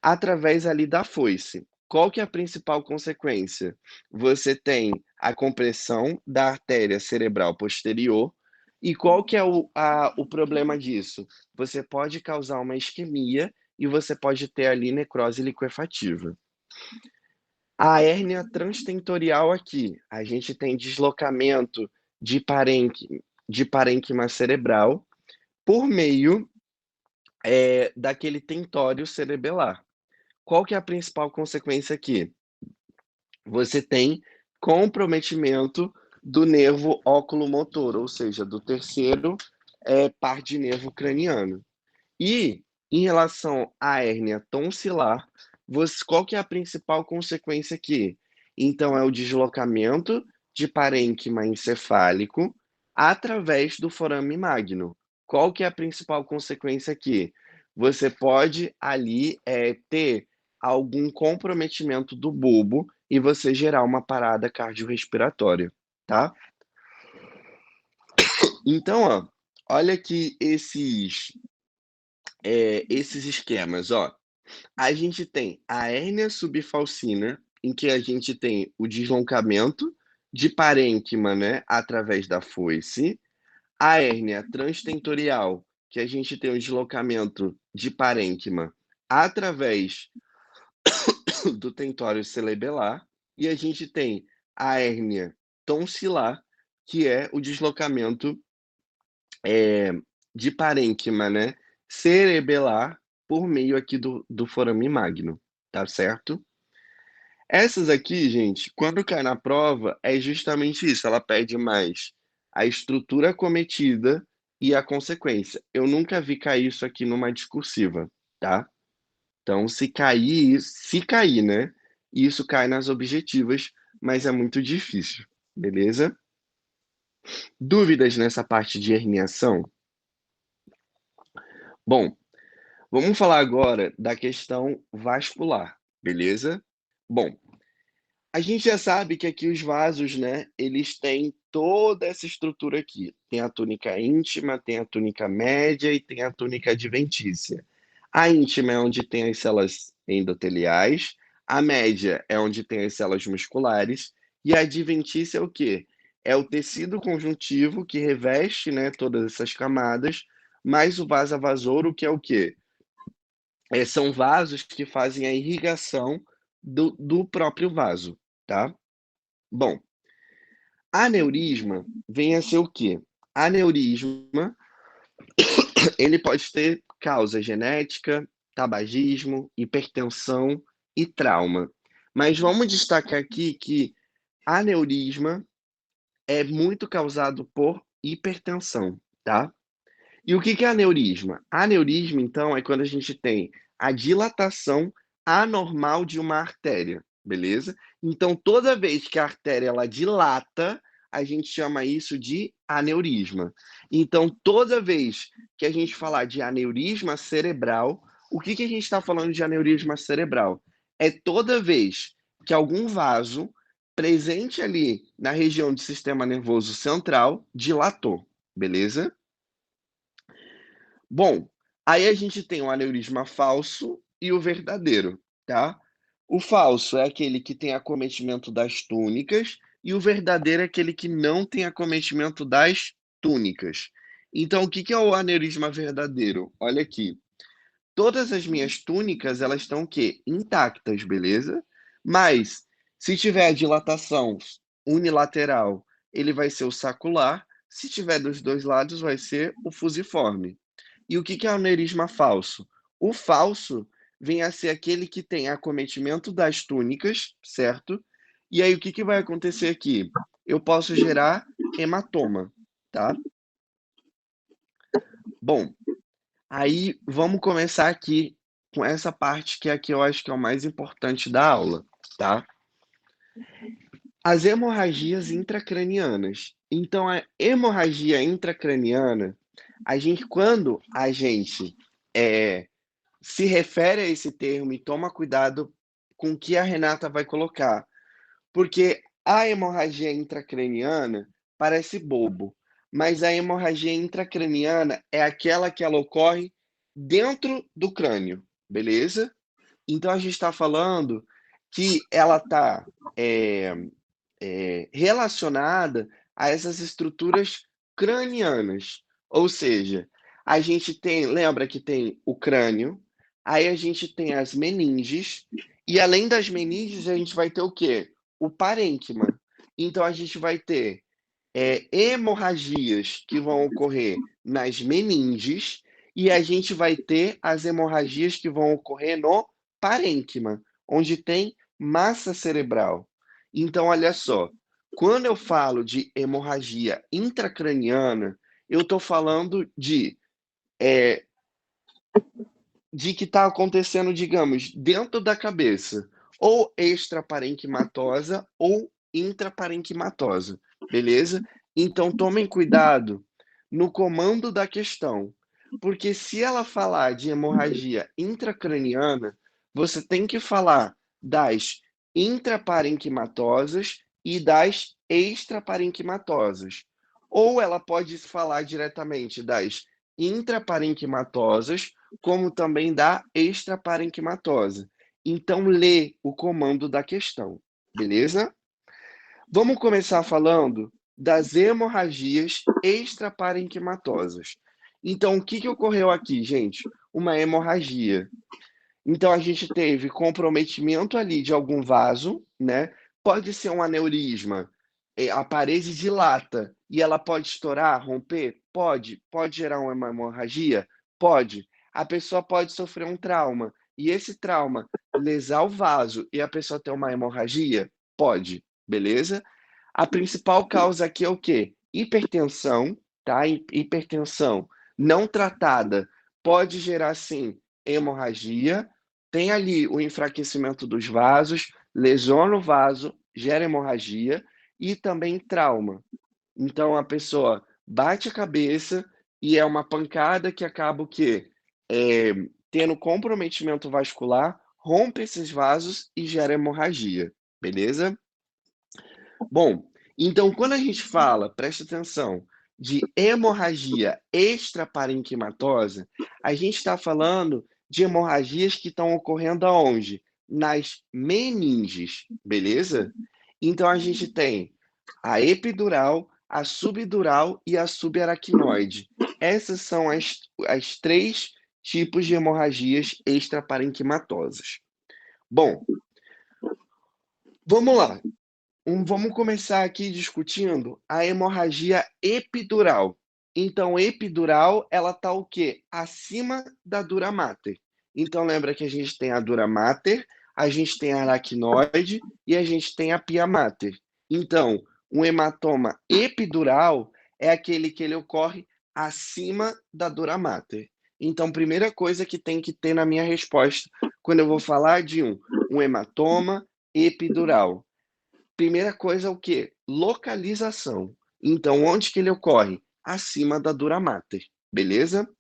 através ali da foice. Qual que é a principal consequência? Você tem a compressão da artéria cerebral posterior. E qual que é o problema disso? Você pode causar uma isquemia e você pode ter ali necrose liquefativa. A hérnia transtentorial aqui, a gente tem deslocamento de parênquima cerebral por meio daquele tentório cerebelar. Qual que é a principal consequência aqui? Você tem comprometimento do nervo oculomotor, ou seja, do terceiro par de nervo craniano. E, em relação à hérnia tonsilar, qual que é a principal consequência aqui? Então, é o deslocamento de parênquima encefálico através do forame magno. Qual que é a principal consequência aqui? Você pode ali ter algum comprometimento do bulbo e você gerar uma parada cardiorrespiratória, tá? Então, ó, olha aqui esses esquemas, ó. A gente tem a hérnia subfalcina, em que a gente tem o deslocamento de parênquima, né, através da foice. A hérnia transtentorial, que a gente tem o deslocamento de parênquima através do tentório cerebelar. E a gente tem a hérnia tonsilar, que é o deslocamento de parênquima, né, cerebelar por meio aqui do forame magno, tá certo? Essas aqui, gente, quando cai na prova, é justamente isso, ela pede mais a estrutura acometida e a consequência. Eu nunca vi cair isso aqui numa discursiva, tá? Então, se cair, né? Isso cai nas objetivas, mas é muito difícil, beleza? Dúvidas nessa parte de herniação? Bom, vamos falar agora da questão vascular, beleza? Bom, a gente já sabe que aqui os vasos, né, eles têm toda essa estrutura aqui. Tem a túnica íntima, tem a túnica média e tem a túnica adventícia. A íntima é onde tem as células endoteliais, a média é onde tem as células musculares e a adventícia é o quê? É o tecido conjuntivo que reveste, né, todas essas camadas, mais o vaso-vasouro, que é o quê? São vasos que fazem a irrigação do próprio vaso, tá? Bom, aneurisma vem a ser o quê? Aneurisma, ele pode ter causa genética, tabagismo, hipertensão e trauma. Mas vamos destacar aqui que aneurisma é muito causado por hipertensão, tá? E o que é aneurisma? Aneurisma, então, é quando a gente tem a dilatação anormal de uma artéria, beleza? Então, toda vez que a artéria ela dilata, a gente chama isso de aneurisma. Então, toda vez que a gente falar de aneurisma cerebral, o que a gente está falando de aneurisma cerebral? É toda vez que algum vaso presente ali na região do sistema nervoso central dilatou, beleza? Bom, aí a gente tem o aneurisma falso e o verdadeiro, tá? O falso é aquele que tem acometimento das túnicas e o verdadeiro é aquele que não tem acometimento das túnicas. Então, o que é o aneurisma verdadeiro? Olha aqui. Todas as minhas túnicas, elas estão o quê? Intactas, beleza? Mas, se tiver a dilatação unilateral, ele vai ser o sacular. Se tiver dos dois lados, vai ser o fusiforme. E o que é o aneurisma falso? O falso vem a ser aquele que tem acometimento das túnicas, certo? E aí o que vai acontecer aqui? Eu posso gerar hematoma, tá? Bom, aí vamos começar aqui com essa parte que aqui eu acho que é o mais importante da aula, tá? As hemorragias intracranianas. Então, a hemorragia intracraniana, quando a gente se refere a esse termo e toma cuidado com o que a Renata vai colocar, porque a hemorragia intracraniana parece bobo, mas a hemorragia intracraniana é aquela que ela ocorre dentro do crânio, beleza? Então a gente está falando que ela está relacionada a essas estruturas cranianas, ou seja, a gente tem, lembra que tem o crânio, aí a gente tem as meninges, e além das meninges a gente vai ter o quê? O parênquima. Então a gente vai ter hemorragias que vão ocorrer nas meninges, e a gente vai ter as hemorragias que vão ocorrer no parênquima, onde tem massa cerebral. Então, olha só, quando eu falo de hemorragia intracraniana, eu estou falando de que está acontecendo, digamos, dentro da cabeça, ou extraparenquimatosa ou intraparenquimatosa, beleza? Então, tomem cuidado no comando da questão, porque se ela falar de hemorragia intracraniana, você tem que falar das intraparenquimatosas e das extraparenquimatosas. Ou ela pode falar diretamente das intraparenquimatosas, como também da extraparenquimatosa. Então, lê o comando da questão, beleza? Vamos começar falando das hemorragias extraparenquimatosas. Então, o que ocorreu aqui, gente? Uma hemorragia. Então, a gente teve comprometimento ali de algum vaso, né? Pode ser um aneurisma, a parede dilata e ela pode estourar, romper? Pode. Pode gerar uma hemorragia? Pode. A pessoa pode sofrer um trauma e esse trauma lesar o vaso e a pessoa ter uma hemorragia? Pode, beleza? A principal causa aqui é o quê? Hipertensão, tá? Hipertensão não tratada pode gerar, sim, hemorragia. Tem ali o enfraquecimento dos vasos, lesiona o vaso, gera hemorragia. e também trauma. Então a pessoa bate a cabeça e é uma pancada que acaba o quê? Tendo comprometimento vascular, rompe esses vasos e gera hemorragia, beleza? Bom, então quando a gente fala, presta atenção, de hemorragia extraparenquimatosa, a gente está falando de hemorragias que estão ocorrendo aonde? Nas meninges, beleza? Então a gente tem a epidural, a subdural e a subaracnoide. Essas são as 3 tipos de hemorragias extraparenquimatosas. Bom, vamos lá. Vamos começar aqui discutindo a hemorragia epidural. Então, epidural, ela tá o quê? Acima da dura mater. Então, lembra que a gente tem a dura mater, a gente tem a aracnoide e a gente tem a pia mater. Então, um hematoma epidural é aquele que ele ocorre acima da dura mater. Então, primeira coisa que tem que ter na minha resposta quando eu vou falar de um hematoma epidural. Primeira coisa é o quê? Localização. Então, onde que ele ocorre? Acima da dura mater, beleza?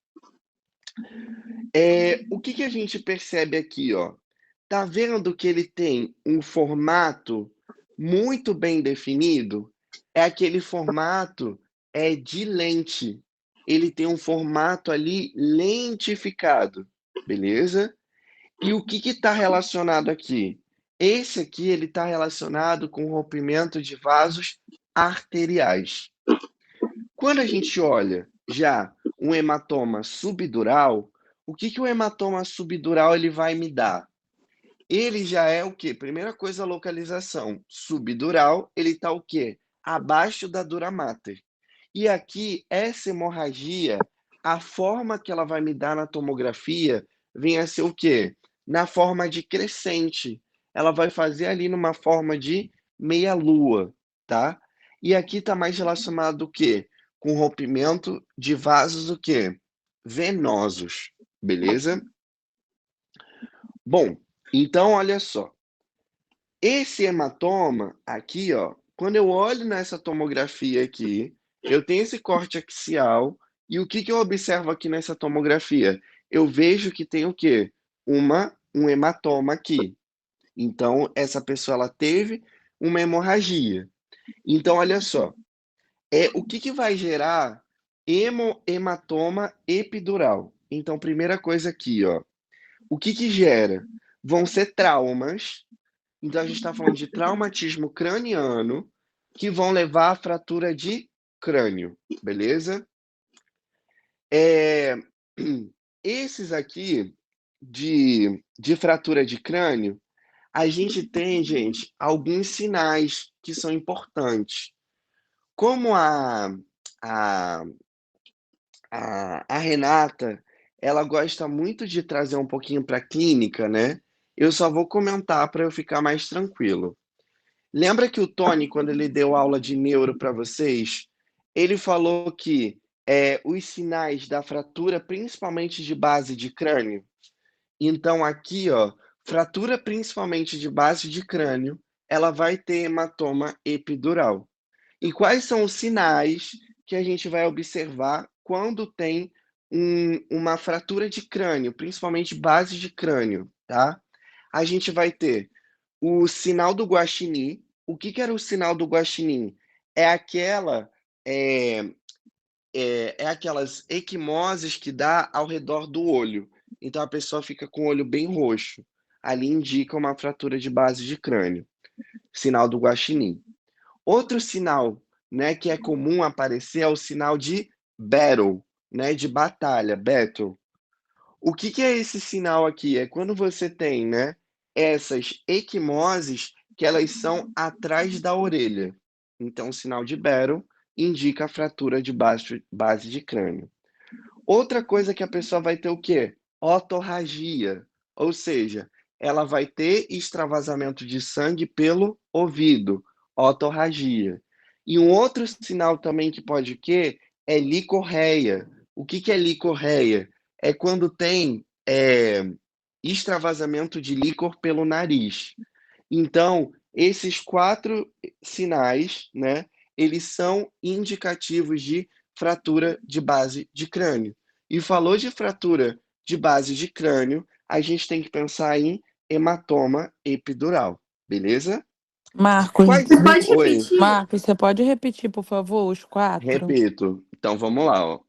O que a gente percebe aqui, ó? Tá vendo que ele tem um formato muito bem definido? É aquele formato de lente. Ele tem um formato ali lentificado, beleza? E o que está relacionado aqui? Esse aqui ele está relacionado com o rompimento de vasos arteriais. Quando a gente olha já um hematoma subdural, o que o hematoma subdural ele vai me dar? Ele já é o quê? Primeira coisa, a localização. Subdural, ele está o quê? Abaixo da dura mater. E aqui, essa hemorragia, a forma que ela vai me dar na tomografia vem a ser o quê? Na forma de crescente. Ela vai fazer ali numa forma de meia-lua, tá? E aqui está mais relacionado o quê? Com rompimento de vasos o quê? Venosos, beleza? Bom, então olha só. Esse hematoma aqui, ó, quando eu olho nessa tomografia aqui, eu tenho esse corte axial e o que eu observo aqui nessa tomografia? Eu vejo que tem o quê? Um hematoma aqui. Então, essa pessoa ela teve uma hemorragia. Então, olha só, o que vai gerar hematoma epidural? Então, primeira coisa aqui, ó, o que gera? Vão ser traumas. Então, a gente está falando de traumatismo craniano que vão levar à fratura de crânio, beleza? Esses aqui de fratura de crânio, a gente tem, gente, alguns sinais que são importantes. Como a Renata, ela gosta muito de trazer um pouquinho para a clínica, né? Eu só vou comentar para eu ficar mais tranquilo. Lembra que o Tony, quando ele deu aula de neuro para vocês, ele falou que os sinais da fratura, principalmente de base de crânio. Então, aqui, ó, fratura principalmente de base de crânio, ela vai ter hematoma epidural. E quais são os sinais que a gente vai observar quando tem uma fratura de crânio, principalmente base de crânio, tá? A gente vai ter o sinal do guaxinim. O que era o sinal do guaxinim? É aquelas equimoses que dá ao redor do olho. Então a pessoa fica com o olho bem roxo. Ali indica uma fratura de base de crânio. Sinal do guaxinim. Outro sinal, né, que é comum aparecer é o sinal de battle, né, de batalha, battle. O que é esse sinal aqui? É quando você tem, né, essas equimoses que elas são atrás da orelha. Então, o sinal de battle indica a fratura de base de crânio. Outra coisa que a pessoa vai ter o quê? Otorragia, ou seja, ela vai ter extravasamento de sangue pelo ouvido, otorragia. E um outro sinal também que pode o quê? É licorreia. O que é licorreia? É quando tem extravasamento de líquor pelo nariz. Então, Esses 4 sinais, né, eles são indicativos de fratura de base de crânio. E falou de fratura de base de crânio, a gente tem que pensar em hematoma epidural, beleza? Marcos, Quais... Você pode Oi, repetir? Marcos, você pode repetir, por favor, os 4? repito. Então vamos lá, ó.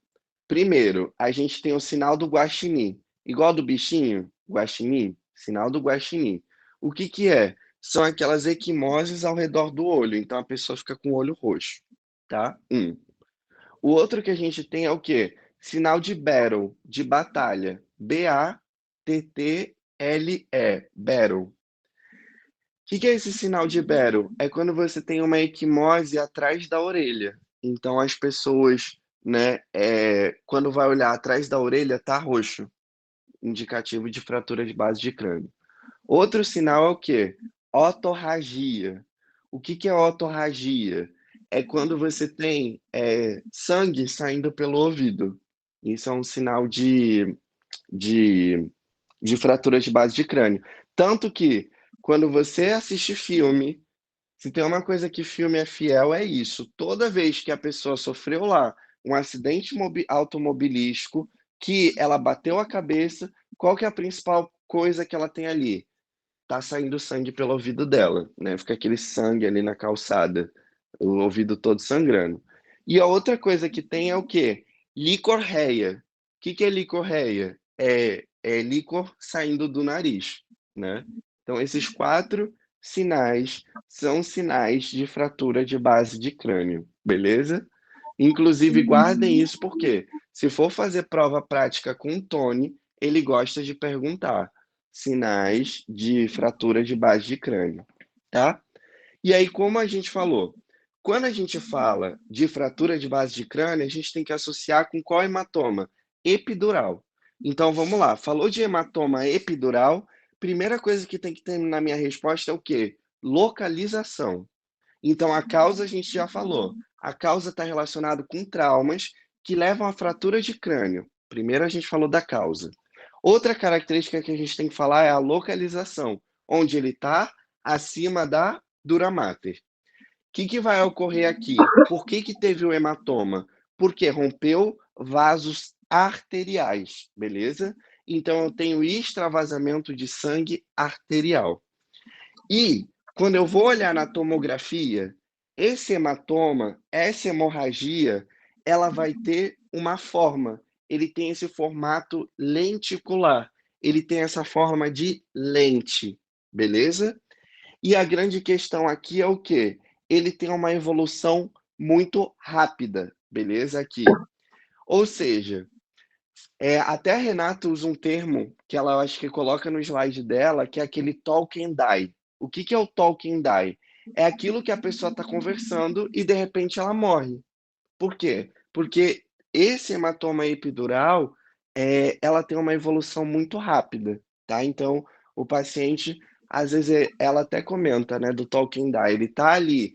Primeiro, a gente tem o sinal do guaxinim, igual do bichinho, guaxinim, sinal do guaxinim. O que que é? São aquelas equimoses ao redor do olho, então a pessoa fica com o olho roxo, tá? O outro que a gente tem é o quê? Sinal de battle, de batalha, B-A-T-T-L-E, battle. O que é esse sinal de battle? É quando você tem uma equimose atrás da orelha. Então as pessoas, né, quando vai olhar atrás da orelha, tá roxo, indicativo de fratura de base de crânio. Outro sinal é o quê? Otorragia. O que é otorragia? É quando você tem sangue saindo pelo ouvido. Isso é um sinal de fratura de base de crânio. Tanto que, quando você assiste filme, se tem uma coisa que filme é fiel, é isso. Toda vez que a pessoa sofreu lá um acidente automobilístico, que ela bateu a cabeça, qual que é a principal coisa que ela tem ali? Tá saindo sangue pelo ouvido dela, né? Fica aquele sangue ali na calçada, o ouvido todo sangrando. E a outra coisa que tem é o quê? Licorreia. O que é licorreia? É licor saindo do nariz, né? Então, esses 4 sinais são sinais de fratura de base de crânio, beleza? Inclusive, guardem isso porque, se for fazer prova prática com o Tony, ele gosta de perguntar sinais de fratura de base de crânio, tá? E aí, como a gente falou, quando a gente fala de fratura de base de crânio, a gente tem que associar com qual hematoma? Epidural. Então, vamos lá. Falou de hematoma epidural, primeira coisa que tem que ter na minha resposta é o quê? Localização. Então, a causa a gente já falou. A causa está relacionada com traumas que levam à fratura de crânio. Primeiro a gente falou da causa. Outra característica que a gente tem que falar é a localização, onde ele está acima da dura mater. O que vai ocorrer aqui? Por que teve o hematoma? Porque rompeu vasos arteriais, beleza? Então eu tenho extravasamento de sangue arterial. E quando eu vou olhar na tomografia, esse hematoma, essa hemorragia, ela vai ter uma forma. Ele tem esse formato lenticular. Ele tem essa forma de lente, beleza? E a grande questão aqui é o quê? Ele tem uma evolução muito rápida, beleza? Aqui. Ou seja, até a Renata usa um termo que ela acho que coloca no slide dela, que é aquele talk and die. O que é o talk and die? É aquilo que a pessoa está conversando e de repente ela morre. Por quê? Porque esse hematoma epidural, ela tem uma evolução muito rápida, tá? Então, o paciente, às vezes, ela até comenta, né, do talk and die. Ele tá ali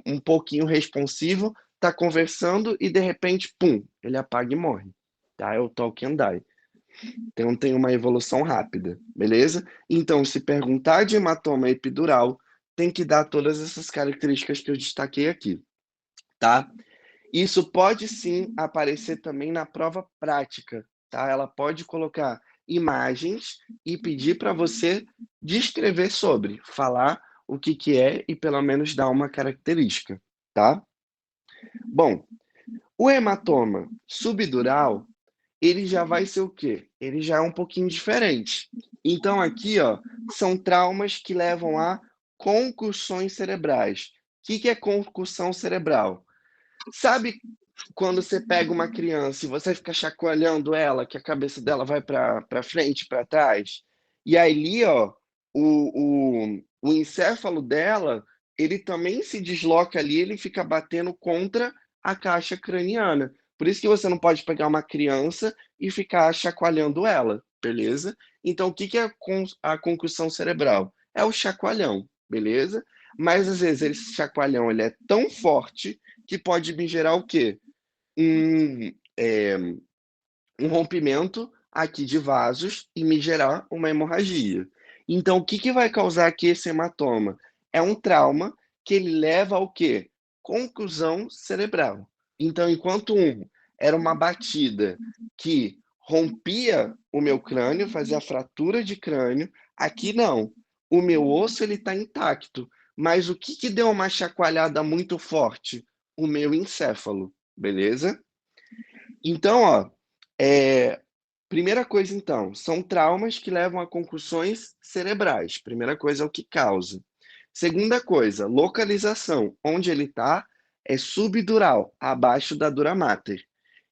um pouquinho responsivo, tá conversando e de repente, pum, ele apaga e morre. Tá? É o talk and die. Então tem uma evolução rápida, beleza? Então, se perguntar de hematoma epidural, tem que dar todas essas características que eu destaquei aqui, tá? Isso pode sim aparecer também na prova prática, tá? Ela pode colocar imagens e pedir para você descrever sobre, falar o que é e pelo menos dar uma característica, tá? Bom, o hematoma subdural, ele já vai ser o quê? Ele já é um pouquinho diferente. Então, aqui, ó, são traumas que levam a concussões cerebrais. O que é concussão cerebral? Sabe quando você pega uma criança e você fica chacoalhando ela, que a cabeça dela vai para frente, para trás? E aí, ali, ó, o encéfalo dela, ele também se desloca ali, ele fica batendo contra a caixa craniana. Por isso que você não pode pegar uma criança e ficar chacoalhando ela, beleza? Então, o que é a concussão cerebral? É o chacoalhão, beleza? Mas, às vezes, esse chacoalhão ele é tão forte que pode me gerar o quê? Um rompimento aqui de vasos e me gerar uma hemorragia. Então, o que vai causar aqui esse hematoma? É um trauma que ele leva ao quê? Contusão cerebral. Então, enquanto era uma batida que rompia o meu crânio, fazia fratura de crânio, aqui não. O meu osso ele está intacto, mas o que deu uma chacoalhada muito forte? O meu encéfalo, beleza? Então, ó, primeira coisa, então, são traumas que levam a concussões cerebrais. Primeira coisa é o que causa. Segunda coisa, localização. Onde ele está é subdural, abaixo da dura mater.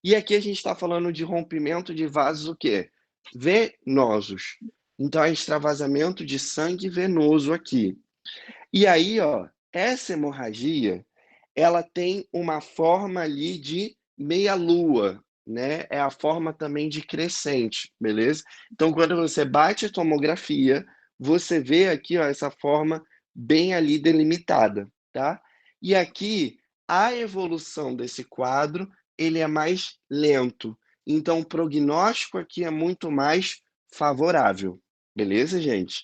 E aqui a gente está falando de rompimento de vasos o quê? Venosos. Então, é extravasamento de sangue venoso aqui. E aí, ó, essa hemorragia, ela tem uma forma ali de meia-lua, né? É a forma também de crescente, beleza? Então, quando você bate a tomografia, você vê aqui, ó, essa forma bem ali delimitada, tá? E aqui, a evolução desse quadro, ele é mais lento. Então, o prognóstico aqui é muito mais favorável, beleza, gente?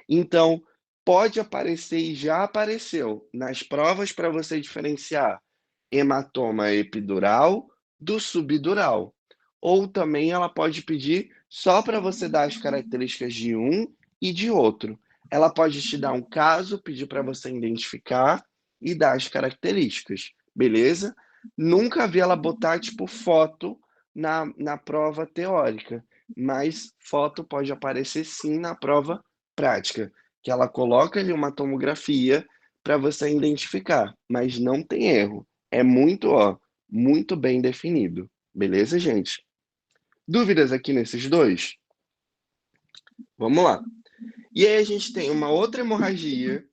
Então, pode aparecer e já apareceu nas provas para você diferenciar hematoma epidural do subdural. Ou também ela pode pedir só para você dar as características de um e de outro. Ela pode te dar um caso, pedir para você identificar e dar as características, beleza? Nunca vi ela botar, tipo, foto na prova teórica, mas foto pode aparecer sim na prova prática, que ela coloca ali uma tomografia para você identificar, mas não tem erro. É muito, ó, muito bem definido. Beleza, gente? Dúvidas aqui nesses dois? Vamos lá. E aí a gente tem uma outra hemorragia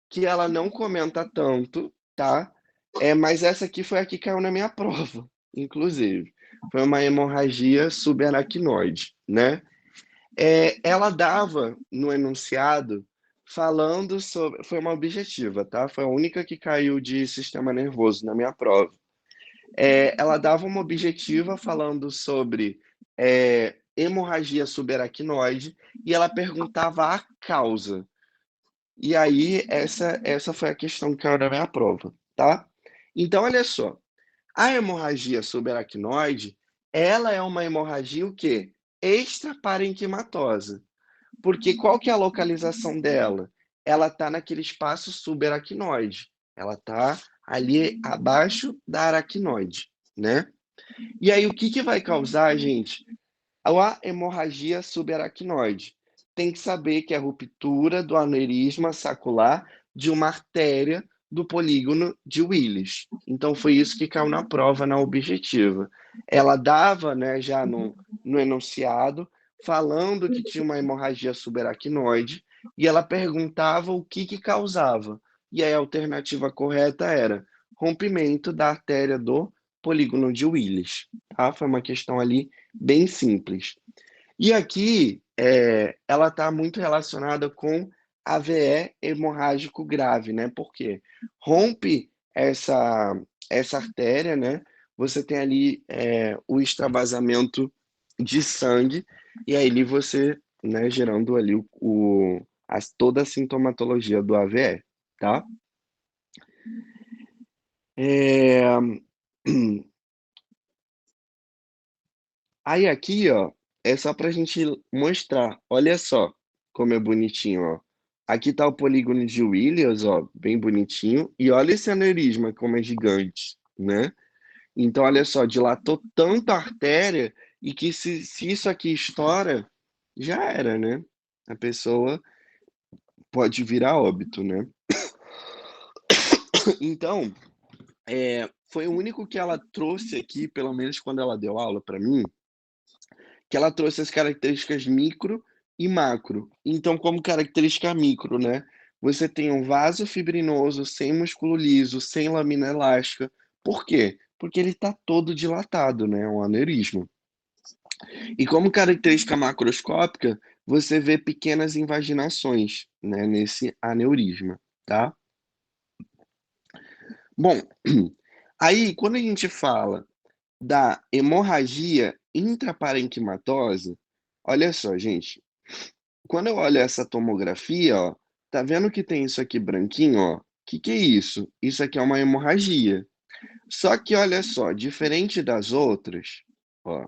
que ela não comenta tanto, tá? Mas essa aqui foi a que caiu na minha prova, inclusive. Foi uma hemorragia subaracnoide, né? Ela dava no enunciado falando sobre. Foi uma objetiva, tá? Foi a única que caiu de sistema nervoso na minha prova. Ela dava uma objetiva falando sobre hemorragia subaracnoide e ela perguntava a causa. E aí, essa foi a questão que caiu na minha prova, tá? Então, olha só. A hemorragia subaracnoide, ela é uma hemorragia o quê? Extraparenquimatosa. Porque qual que é a localização dela? Ela está naquele espaço subaracnoide. Ela está ali abaixo da aracnoide, né? E aí, o que vai causar, gente? A hemorragia subaracnoide. Tem que saber que é a ruptura do aneurisma sacular de uma artéria do polígono de Willis. Então, foi isso que caiu na prova, na objetiva. Ela dava, né, já no enunciado, falando que tinha uma hemorragia subaracnoide, e ela perguntava o que causava. E aí a alternativa correta era rompimento da artéria do polígono de Willis. Tá? Foi uma questão ali bem simples. E aqui, ela está muito relacionada com AVE hemorrágico grave, né? Porque rompe essa artéria, né? Você tem ali o extravasamento de sangue, e aí você, né, gerando ali toda a sintomatologia do AVE, tá? Aí aqui, ó, é só pra gente mostrar. Olha só como é bonitinho, ó. Aqui tá o polígono de Williams, ó, bem bonitinho. E olha esse aneurisma como é gigante, né? Então, olha só, dilatou tanto a artéria e que se isso aqui estoura, já era, né? A pessoa pode vir a óbito, né? Então, foi o único que ela trouxe aqui, pelo menos quando ela deu aula para mim, que ela trouxe as características micro e macro. Então, como característica micro, né? Você tem um vaso fibrinoso, sem músculo liso, sem lamina elástica. Por quê? Porque ele está todo dilatado, né? Um aneurisma. E como característica macroscópica, você vê pequenas invaginações, né, nesse aneurisma, tá? Bom, aí quando a gente fala da hemorragia intraparenquimatosa, olha só, gente, quando eu olho essa tomografia, ó, tá vendo que tem isso aqui branquinho, ó? O que é isso? Isso aqui é uma hemorragia. Só que olha só, diferente das outras, ó,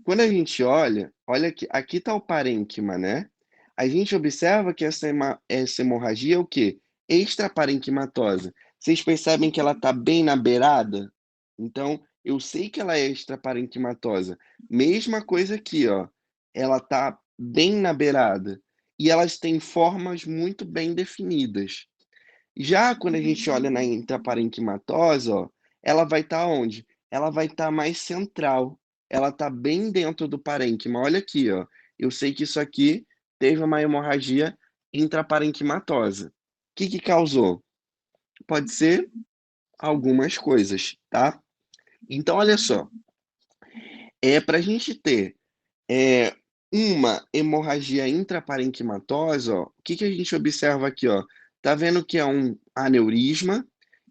quando a gente olha que aqui está o parênquima, né? A gente observa que essa hemorragia é o quê? Extraparenquimatosa. Vocês percebem que ela está bem na beirada? Então, eu sei que ela é extraparenquimatosa. Mesma coisa aqui, ó. Ela está bem na beirada. E elas têm formas muito bem definidas. Já quando a gente olha na intraparenquimatosa, ó, ela vai estar onde? Ela vai estar mais central. Ela está bem dentro do parênquima. Olha aqui, ó. Eu sei que isso aqui teve uma hemorragia intraparenquimatosa. O que causou? Pode ser algumas coisas, tá? Então, olha só. Para a gente ter uma hemorragia intraparenquimatosa, ó, o que a gente observa aqui, ó? Tá vendo que é um aneurisma?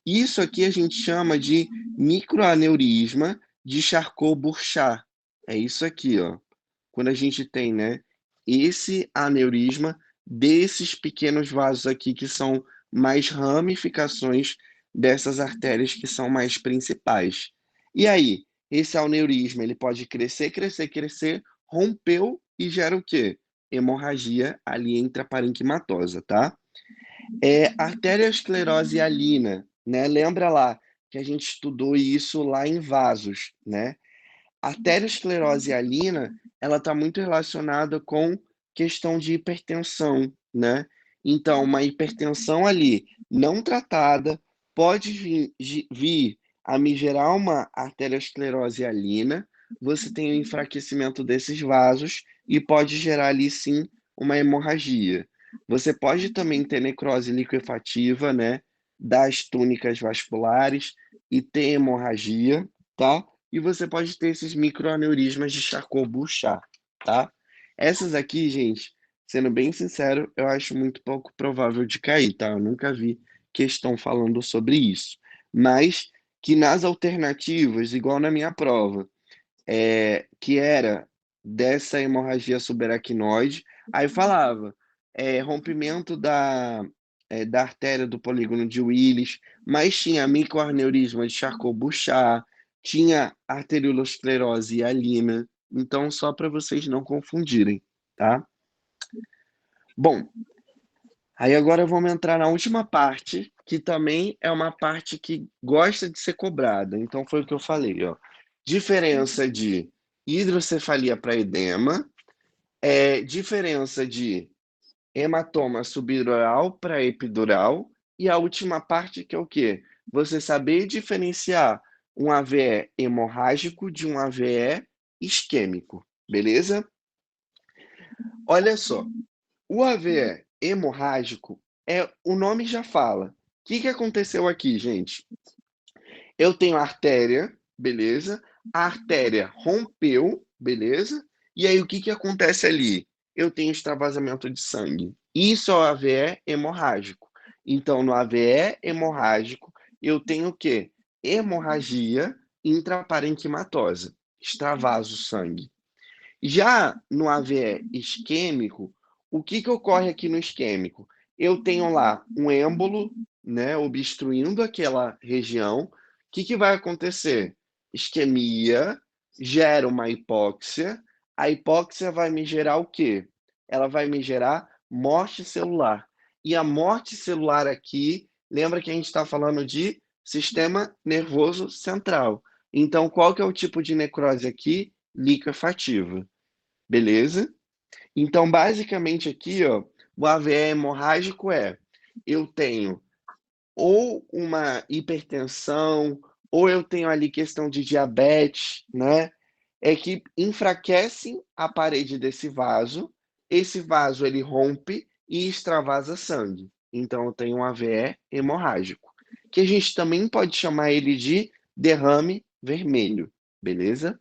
Isso aqui a gente chama de microaneurisma de Charcot-Burchard. É isso aqui, ó. Quando a gente tem, né, esse aneurisma desses pequenos vasos aqui que são mais ramificações dessas artérias que são mais principais. E aí, esse aneurisma, ele pode crescer, crescer, crescer, rompeu e gera o quê? Hemorragia ali intraparenquimatosa, tá? Arteriosclerose hialina, né? Lembra lá que a gente estudou isso lá em vasos, né? Arteriosclerose hialina, ela está muito relacionada com questão de hipertensão, né? Então, uma hipertensão ali não tratada pode vir a me gerar uma arteriosclerose hialina, você tem o enfraquecimento desses vasos e pode gerar ali sim uma hemorragia. Você pode também ter necrose liquefativa, né, das túnicas vasculares e ter hemorragia, tá? E você pode ter esses microaneurismas de Charcot-Burchard, tá? Essas aqui, gente, sendo bem sincero, eu acho muito pouco provável de cair, tá? Eu nunca vi questão falando sobre isso. Mas que nas alternativas, igual na minha prova, que era dessa hemorragia subaracnoide, aí falava rompimento da artéria do polígono de Willis, mas tinha microaneurisma de Charcot-Burchard, tinha arteriolosclerose hialina, então só para vocês não confundirem, tá? Bom, aí agora vamos entrar na última parte, que também é uma parte que gosta de ser cobrada. Então foi o que eu falei, ó. Diferença de hidrocefalia para edema, diferença de hematoma subdural para epidural, e a última parte que é o quê? Você saber diferenciar um AVE hemorrágico de um AVE isquêmico, beleza? Olha só, o AVE hemorrágico, o nome já fala. O que aconteceu aqui, gente? Eu tenho a artéria, beleza? A artéria rompeu, beleza? E aí o que acontece ali? Eu tenho extravasamento de sangue. Isso é o AVE hemorrágico. Então, no AVE hemorrágico, eu tenho o quê? Hemorragia intraparenquimatosa. Extravaso sangue. Já no AVE isquêmico, o que ocorre aqui no isquêmico? Eu tenho lá um êmbolo, né, obstruindo aquela região. O que vai acontecer? Isquemia gera uma hipóxia. A hipóxia vai me gerar o quê? Ela vai me gerar morte celular. E a morte celular aqui, lembra que a gente está falando de sistema nervoso central. Então, qual que é o tipo de necrose aqui? Liquefativa. Beleza? Então, basicamente aqui, ó, o AVE hemorrágico eu tenho ou uma hipertensão, ou eu tenho ali questão de diabetes, né? Que enfraquecem a parede desse vaso, esse vaso ele rompe e extravasa sangue. Então, eu tenho um AVE hemorrágico, que a gente também pode chamar ele de derrame vermelho, beleza?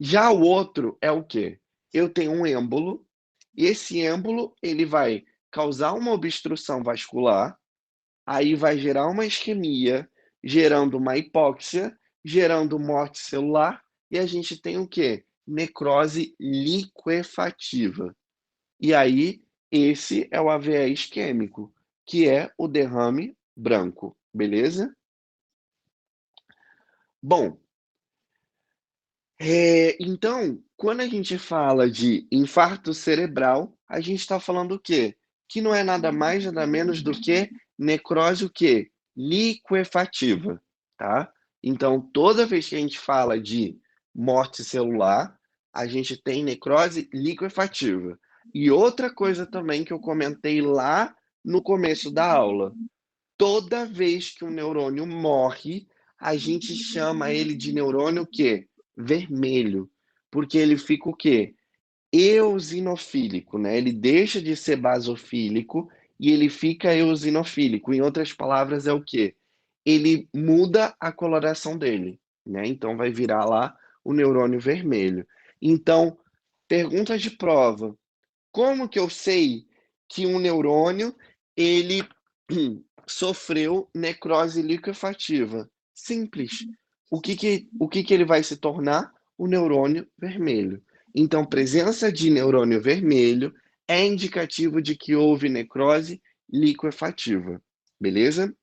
Já o outro é o quê? Eu tenho um êmbolo, e esse êmbolo ele vai causar uma obstrução vascular, aí vai gerar uma isquemia, gerando uma hipóxia, gerando morte celular, e a gente tem o quê? Necrose liquefativa. E aí, esse é o AVE isquêmico, que é o derrame branco, beleza? Bom, então, quando a gente fala de infarto cerebral, a gente está falando o quê? Que não é nada mais, nada menos do que necrose o quê? Liquefativa, tá? Então, toda vez que a gente fala de morte celular, a gente tem necrose liquefativa. E outra coisa também que eu comentei lá no começo da aula, toda vez que um neurônio morre, a gente chama ele de neurônio o quê? Vermelho, porque ele fica o quê? Eosinofílico, né? Ele deixa de ser basofílico e ele fica eosinofílico. Em outras palavras, é o quê? Ele muda a coloração dele, né? Então vai virar lá o neurônio vermelho. Então, pergunta de prova. Como que eu sei que um neurônio ele sofreu necrose liquefativa? Simples. O que ele vai se tornar? O neurônio vermelho. Então, presença de neurônio vermelho é indicativo de que houve necrose liquefativa. Beleza?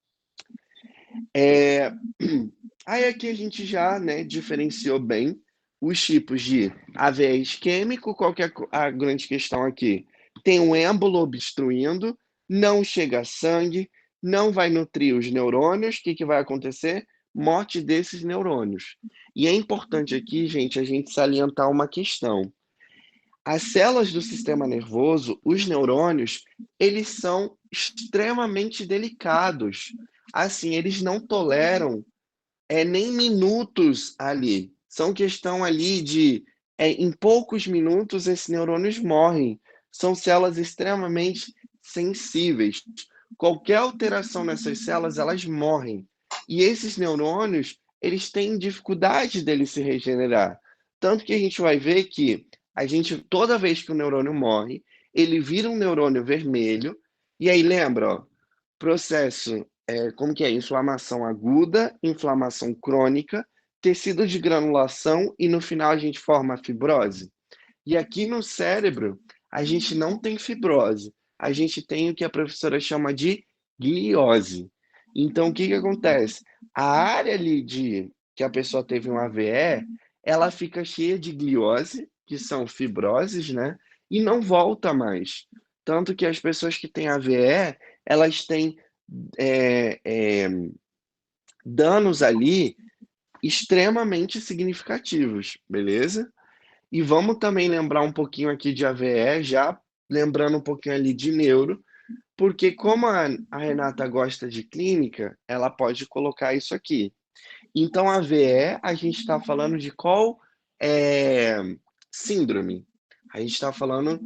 Aí aqui a gente já, né, diferenciou bem os tipos de AVE isquêmico. Qual que é a grande questão aqui? Tem um êmbolo obstruindo, não chega sangue, não vai nutrir os neurônios. O que vai acontecer? Morte desses neurônios. E é importante aqui, gente, a gente salientar uma questão. As células do sistema nervoso, os neurônios, eles são extremamente delicados. Assim, eles não toleram nem minutos ali. São questão ali de, em poucos minutos, esses neurônios morrem. São células extremamente sensíveis. Qualquer alteração nessas células, elas morrem. E esses neurônios, eles têm dificuldade deles se regenerar. Tanto que a gente vai ver que toda vez que o neurônio morre, ele vira um neurônio vermelho. E aí, lembra, ó, processo como que é? Inflamação aguda, inflamação crônica, tecido de granulação e no final a gente forma a fibrose. E aqui no cérebro, a gente não tem fibrose, a gente tem o que a professora chama de gliose. Então, o que acontece? A área ali que a pessoa teve um AVE, ela fica cheia de gliose, que são fibroses, né? E não volta mais. Tanto que as pessoas que têm AVE, elas têm é, é, danos ali extremamente significativos, beleza? E vamos também lembrar um pouquinho aqui de AVE, já lembrando um pouquinho ali de neuro, porque como a Renata gosta de clínica, ela pode colocar isso aqui. Então, AVE, a gente está falando de qual síndrome? A gente está falando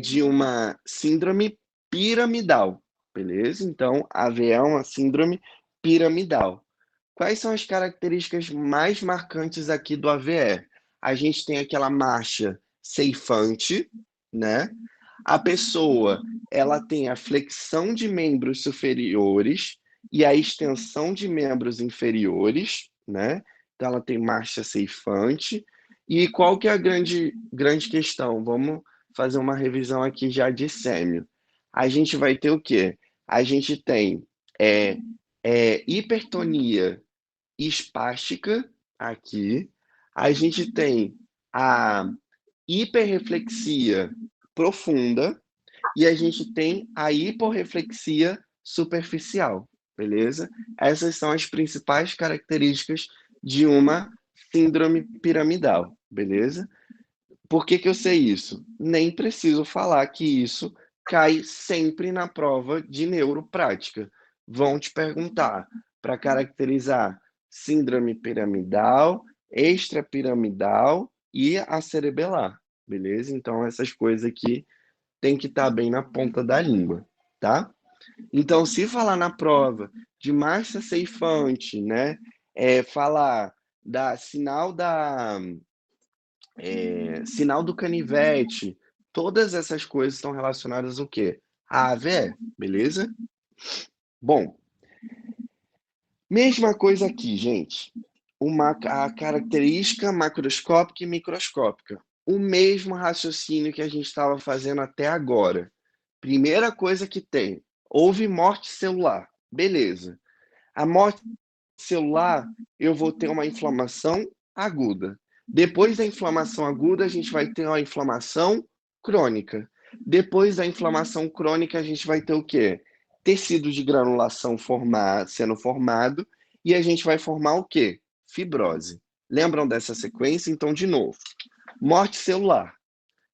de uma síndrome piramidal, beleza? Então, AVE é uma síndrome piramidal. Quais são as características mais marcantes aqui do AVE? A gente tem aquela marcha ceifante, né? A pessoa, ela tem a flexão de membros superiores e a extensão de membros inferiores, né? Então, ela tem marcha ceifante. E qual que é a grande questão? Vamos fazer uma revisão aqui já de sêmio. A gente vai ter o quê? A gente tem hipertonia espástica aqui. A gente tem a hiperreflexia profunda e a gente tem a hiporreflexia superficial, beleza? Essas são as principais características de uma síndrome piramidal, beleza? Por que eu sei isso? Nem preciso falar que isso cai sempre na prova de neuroprática. Vão te perguntar para caracterizar síndrome piramidal, extrapiramidal e a cerebelar, beleza? Então, essas coisas aqui tem que estar bem na ponta da língua, tá? Então, se falar na prova de marcha ceifante, né? Falar sinal do canivete, todas essas coisas estão relacionadas ao quê? A AVE, beleza? Bom, mesma coisa aqui, gente. A característica macroscópica e microscópica. o mesmo raciocínio que a gente estava fazendo até agora. Primeira coisa que tem, houve morte celular. Beleza. A morte celular, eu vou ter uma inflamação aguda. Depois da inflamação aguda, a gente vai ter uma inflamação crônica. Depois da inflamação crônica, a gente vai ter o quê? Tecido de granulação sendo formado, e a gente vai formar o quê? Fibrose. Lembram dessa sequência? Então, de novo. Morte celular.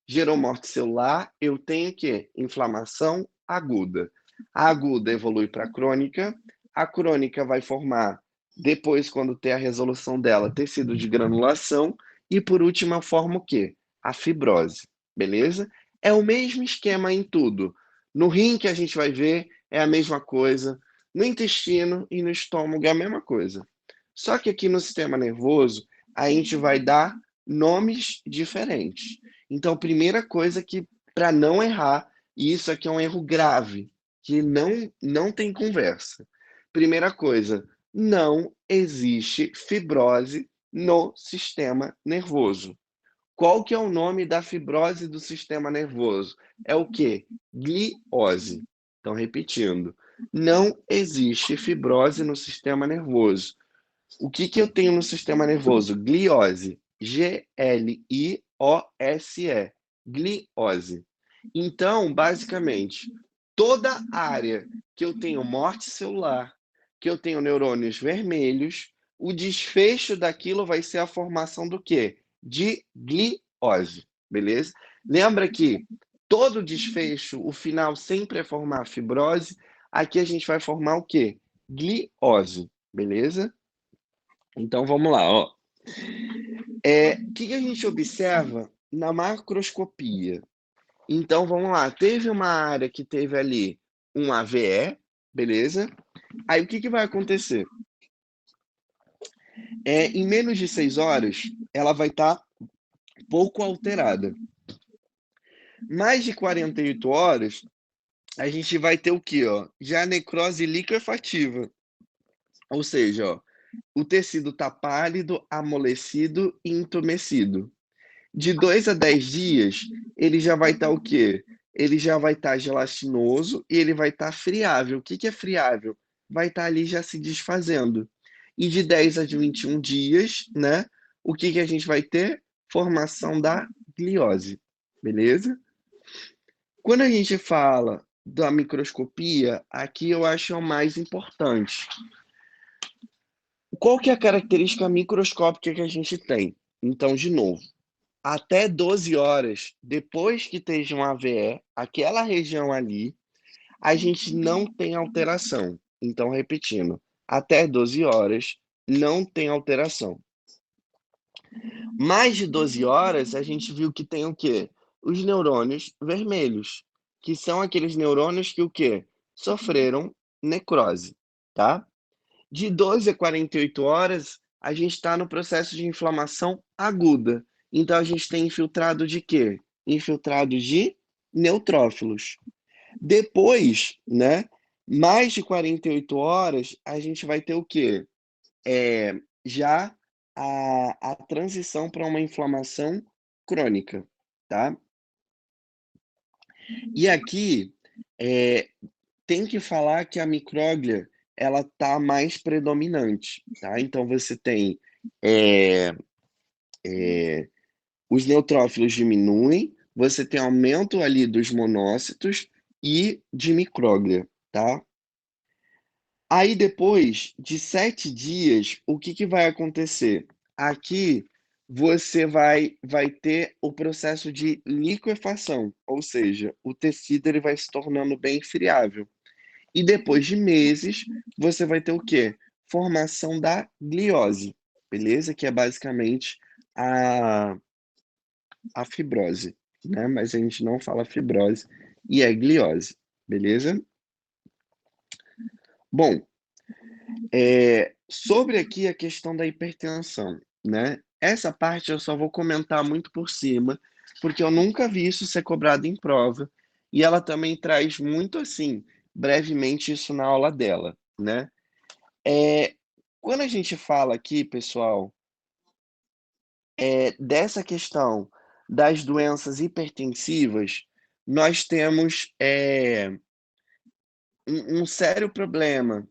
Gerou morte celular, eu tenho o quê? Inflamação aguda. A aguda evolui para a crônica. A crônica vai formar, depois, quando ter a resolução dela, tecido de granulação. E, por último, forma o quê? A fibrose. Beleza? É o mesmo esquema em tudo. No rim que a gente vai ver, é a mesma coisa. No intestino e no estômago é a mesma coisa. Só que aqui no sistema nervoso, a gente vai dar nomes diferentes. Então, primeira coisa que, para não errar, e isso aqui é um erro grave, que não tem conversa. Primeira coisa, não existe fibrose no sistema nervoso. Qual que é o nome da fibrose do sistema nervoso? É o quê? Gliose. Então, repetindo, não existe fibrose no sistema nervoso. O que eu tenho no sistema nervoso? Gliose. G-L-I-O-S-E. Gliose. Então, basicamente, toda área que eu tenho morte celular, que eu tenho neurônios vermelhos, o desfecho daquilo vai ser a formação do quê? De gliose, beleza? Lembra que todo desfecho, o final sempre é formar fibrose. Aqui a gente vai formar o quê? Gliose, beleza? Então, vamos lá, ó. O que a gente observa na macroscopia? Então, vamos lá. Teve uma área que teve ali um AVE, beleza? Aí, o que vai acontecer? Em menos de 6 horas, ela vai estar pouco alterada. Mais de 48 horas, a gente vai ter o quê, ó? Já a necrose liquefativa. Ou seja, ó, o tecido está pálido, amolecido e entumecido. De 2 a 10 dias, ele já vai estar o quê? Ele já vai estar gelatinoso e ele vai estar friável. O que é friável? Vai estar ali já se desfazendo. E de 10 a 21 dias, né? O que a gente vai ter? Formação da gliose. Beleza? Quando a gente fala da microscopia, aqui eu acho o mais importante. Qual que é a característica microscópica que a gente tem? Então, de novo, até 12 horas depois que esteja um AVE, aquela região ali, a gente não tem alteração. Então, repetindo, até 12 horas não tem alteração. Mais de 12 horas, a gente viu que tem o quê? Os neurônios vermelhos, que são aqueles neurônios que o quê? Sofreram necrose, tá? De 12 a 48 horas, a gente está no processo de inflamação aguda. Então, a gente tem infiltrado de quê? Infiltrado de neutrófilos. Depois, né, mais de 48 horas, a gente vai ter o quê? Já a transição para uma inflamação crônica, tá? E aqui, tem que falar que a micróglia, ela tá mais predominante, tá? Então, você tem os neutrófilos diminuem, você tem aumento ali dos monócitos e de micróglia, tá? Aí, depois de 7 dias, o que vai acontecer? Aqui, você vai ter o processo de liquefação, ou seja, o tecido ele vai se tornando bem friável. E depois de meses, você vai ter o quê? Formação da gliose, beleza? Que é basicamente a fibrose, né? Mas a gente não fala fibrose e é gliose, beleza? Bom, sobre aqui a questão da hipertensão, né? Essa parte eu só vou comentar muito por cima, porque eu nunca vi isso ser cobrado em prova, e ela também traz muito assim, brevemente isso na aula dela, né? Quando a gente fala aqui, pessoal, dessa questão das doenças hipertensivas, nós temos um sério problema,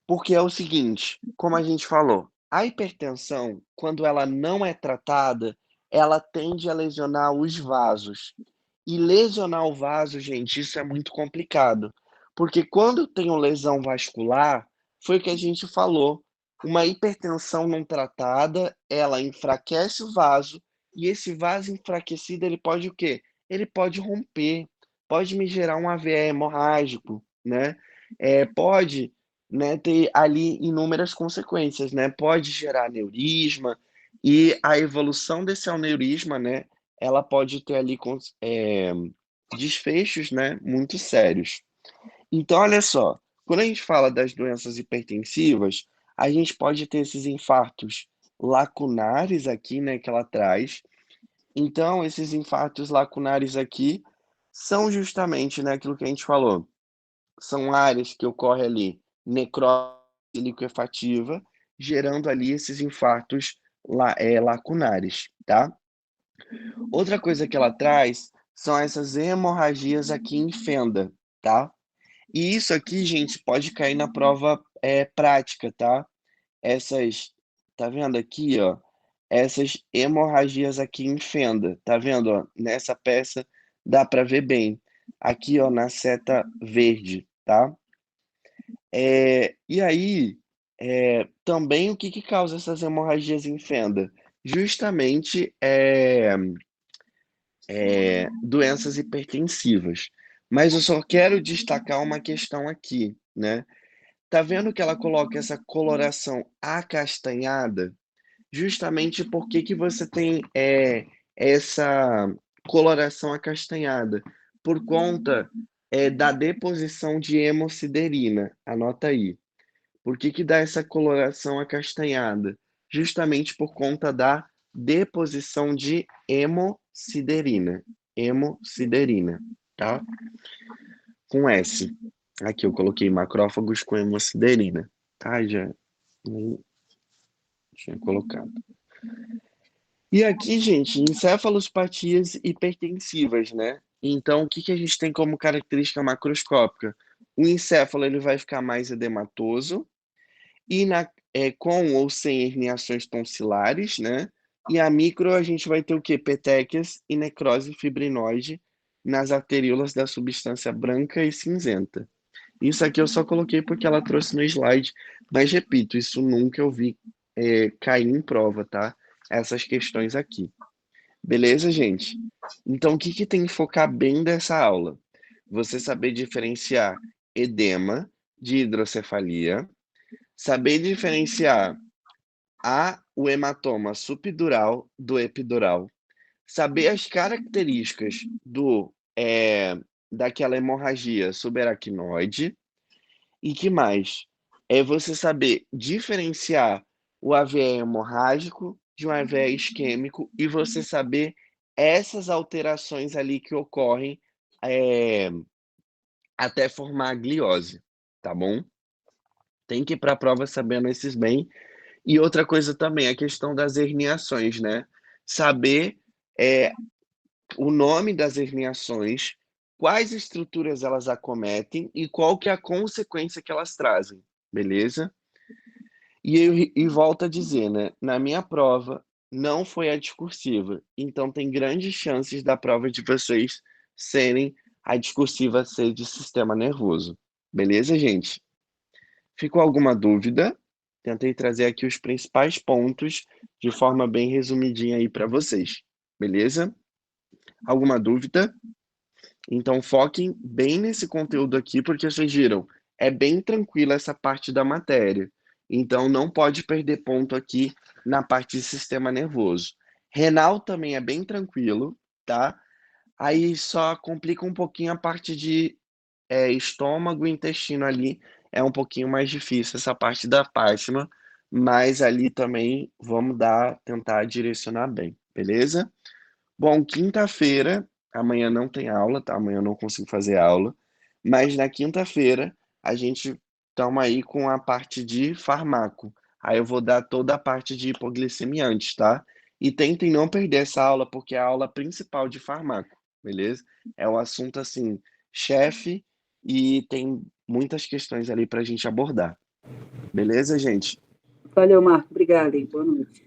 porque é o seguinte, como a gente falou, a hipertensão, quando ela não é tratada, ela tende a lesionar os vasos. E lesionar o vaso, gente, isso é muito complicado, porque quando tem uma lesão vascular, foi o que a gente falou, uma hipertensão não tratada, ela enfraquece o vaso, e esse vaso enfraquecido, ele pode o quê? Ele pode romper, pode me gerar um AVE hemorrágico, né? Pode, né, ter ali inúmeras consequências, né? Pode gerar aneurisma, e a evolução desse aneurisma, né, ela pode ter ali desfechos, né, muito sérios. Então, olha só, quando a gente fala das doenças hipertensivas, a gente pode ter esses infartos lacunares aqui, né, que ela traz. Então, esses infartos lacunares aqui são justamente, né, aquilo que a gente falou. São áreas que ocorre ali necrose liquefativa, gerando ali esses infartos lacunares, tá? Outra coisa que ela traz são essas hemorragias aqui em fenda, tá? E isso aqui, gente, pode cair na prova prática, tá? Essas, tá vendo aqui, ó? Essas hemorragias aqui em fenda, tá vendo, ó? Nessa peça dá para ver bem. Aqui, ó, na seta verde, tá? E aí, também o que que causa essas hemorragias em fenda? Justamente, doenças hipertensivas. Mas eu só quero destacar uma questão aqui, né? Tá vendo que ela coloca essa coloração acastanhada? Justamente porque que você tem essa coloração acastanhada? Por conta da deposição de hemosiderina. Anota aí. Por que que dá essa coloração acastanhada? Justamente por conta da deposição de hemosiderina. Hemosiderina, tá? Com S. Aqui eu coloquei macrófagos com hemosiderina, tá? Já nem tinha colocado. E aqui, gente, encefalopatias hipertensivas, né? Então, o que que a gente tem como característica macroscópica? O encéfalo ele vai ficar mais edematoso, e com ou sem herniações tonsilares, né? E a micro a gente vai ter o quê? Petequias e necrose fibrinoide nas arteríolas da substância branca e cinzenta. Isso aqui eu só coloquei porque ela trouxe no slide, mas repito, isso nunca eu vi cair em prova, tá? Essas questões aqui. Beleza, gente? Então, o que que tem que focar bem dessa aula? Você saber diferenciar edema de hidrocefalia, saber diferenciar o hematoma subdural do epidural, saber as características daquela hemorragia subaracnoide e que mais? É você saber diferenciar o AVE hemorrágico de um AVE isquêmico e você saber essas alterações ali que ocorrem até formar a gliose, tá bom? Tem que ir para a prova sabendo esses bem. E outra coisa também, a questão das herniações, né? Saber o nome das herniações, quais estruturas elas acometem e qual que é a consequência que elas trazem, beleza? E volto a dizer, né? Na minha prova, não foi a discursiva, então tem grandes chances da prova de vocês serem a discursiva ser de sistema nervoso. Beleza, gente? Ficou alguma dúvida? Tentei trazer aqui os principais pontos de forma bem resumidinha aí para vocês. Beleza? Alguma dúvida? Então foquem bem nesse conteúdo aqui, porque vocês viram, é bem tranquila essa parte da matéria. Então não pode perder ponto aqui na parte de sistema nervoso. Renal também é bem tranquilo, tá? Aí só complica um pouquinho a parte de estômago e intestino ali, é um pouquinho mais difícil essa parte da página, mas ali também vamos tentar direcionar bem, beleza? Bom, quinta-feira, amanhã não tem aula, tá? Amanhã eu não consigo fazer aula, mas na quinta-feira a gente toma aí com a parte de farmaco. Aí eu vou dar toda a parte de hipoglicemia antes, tá? E tentem não perder essa aula, porque é a aula principal de farmaco, beleza? É um assunto, assim, chefe, e tem muitas questões ali pra gente abordar. Beleza, gente? Valeu, Marco. Obrigada, hein? Boa noite.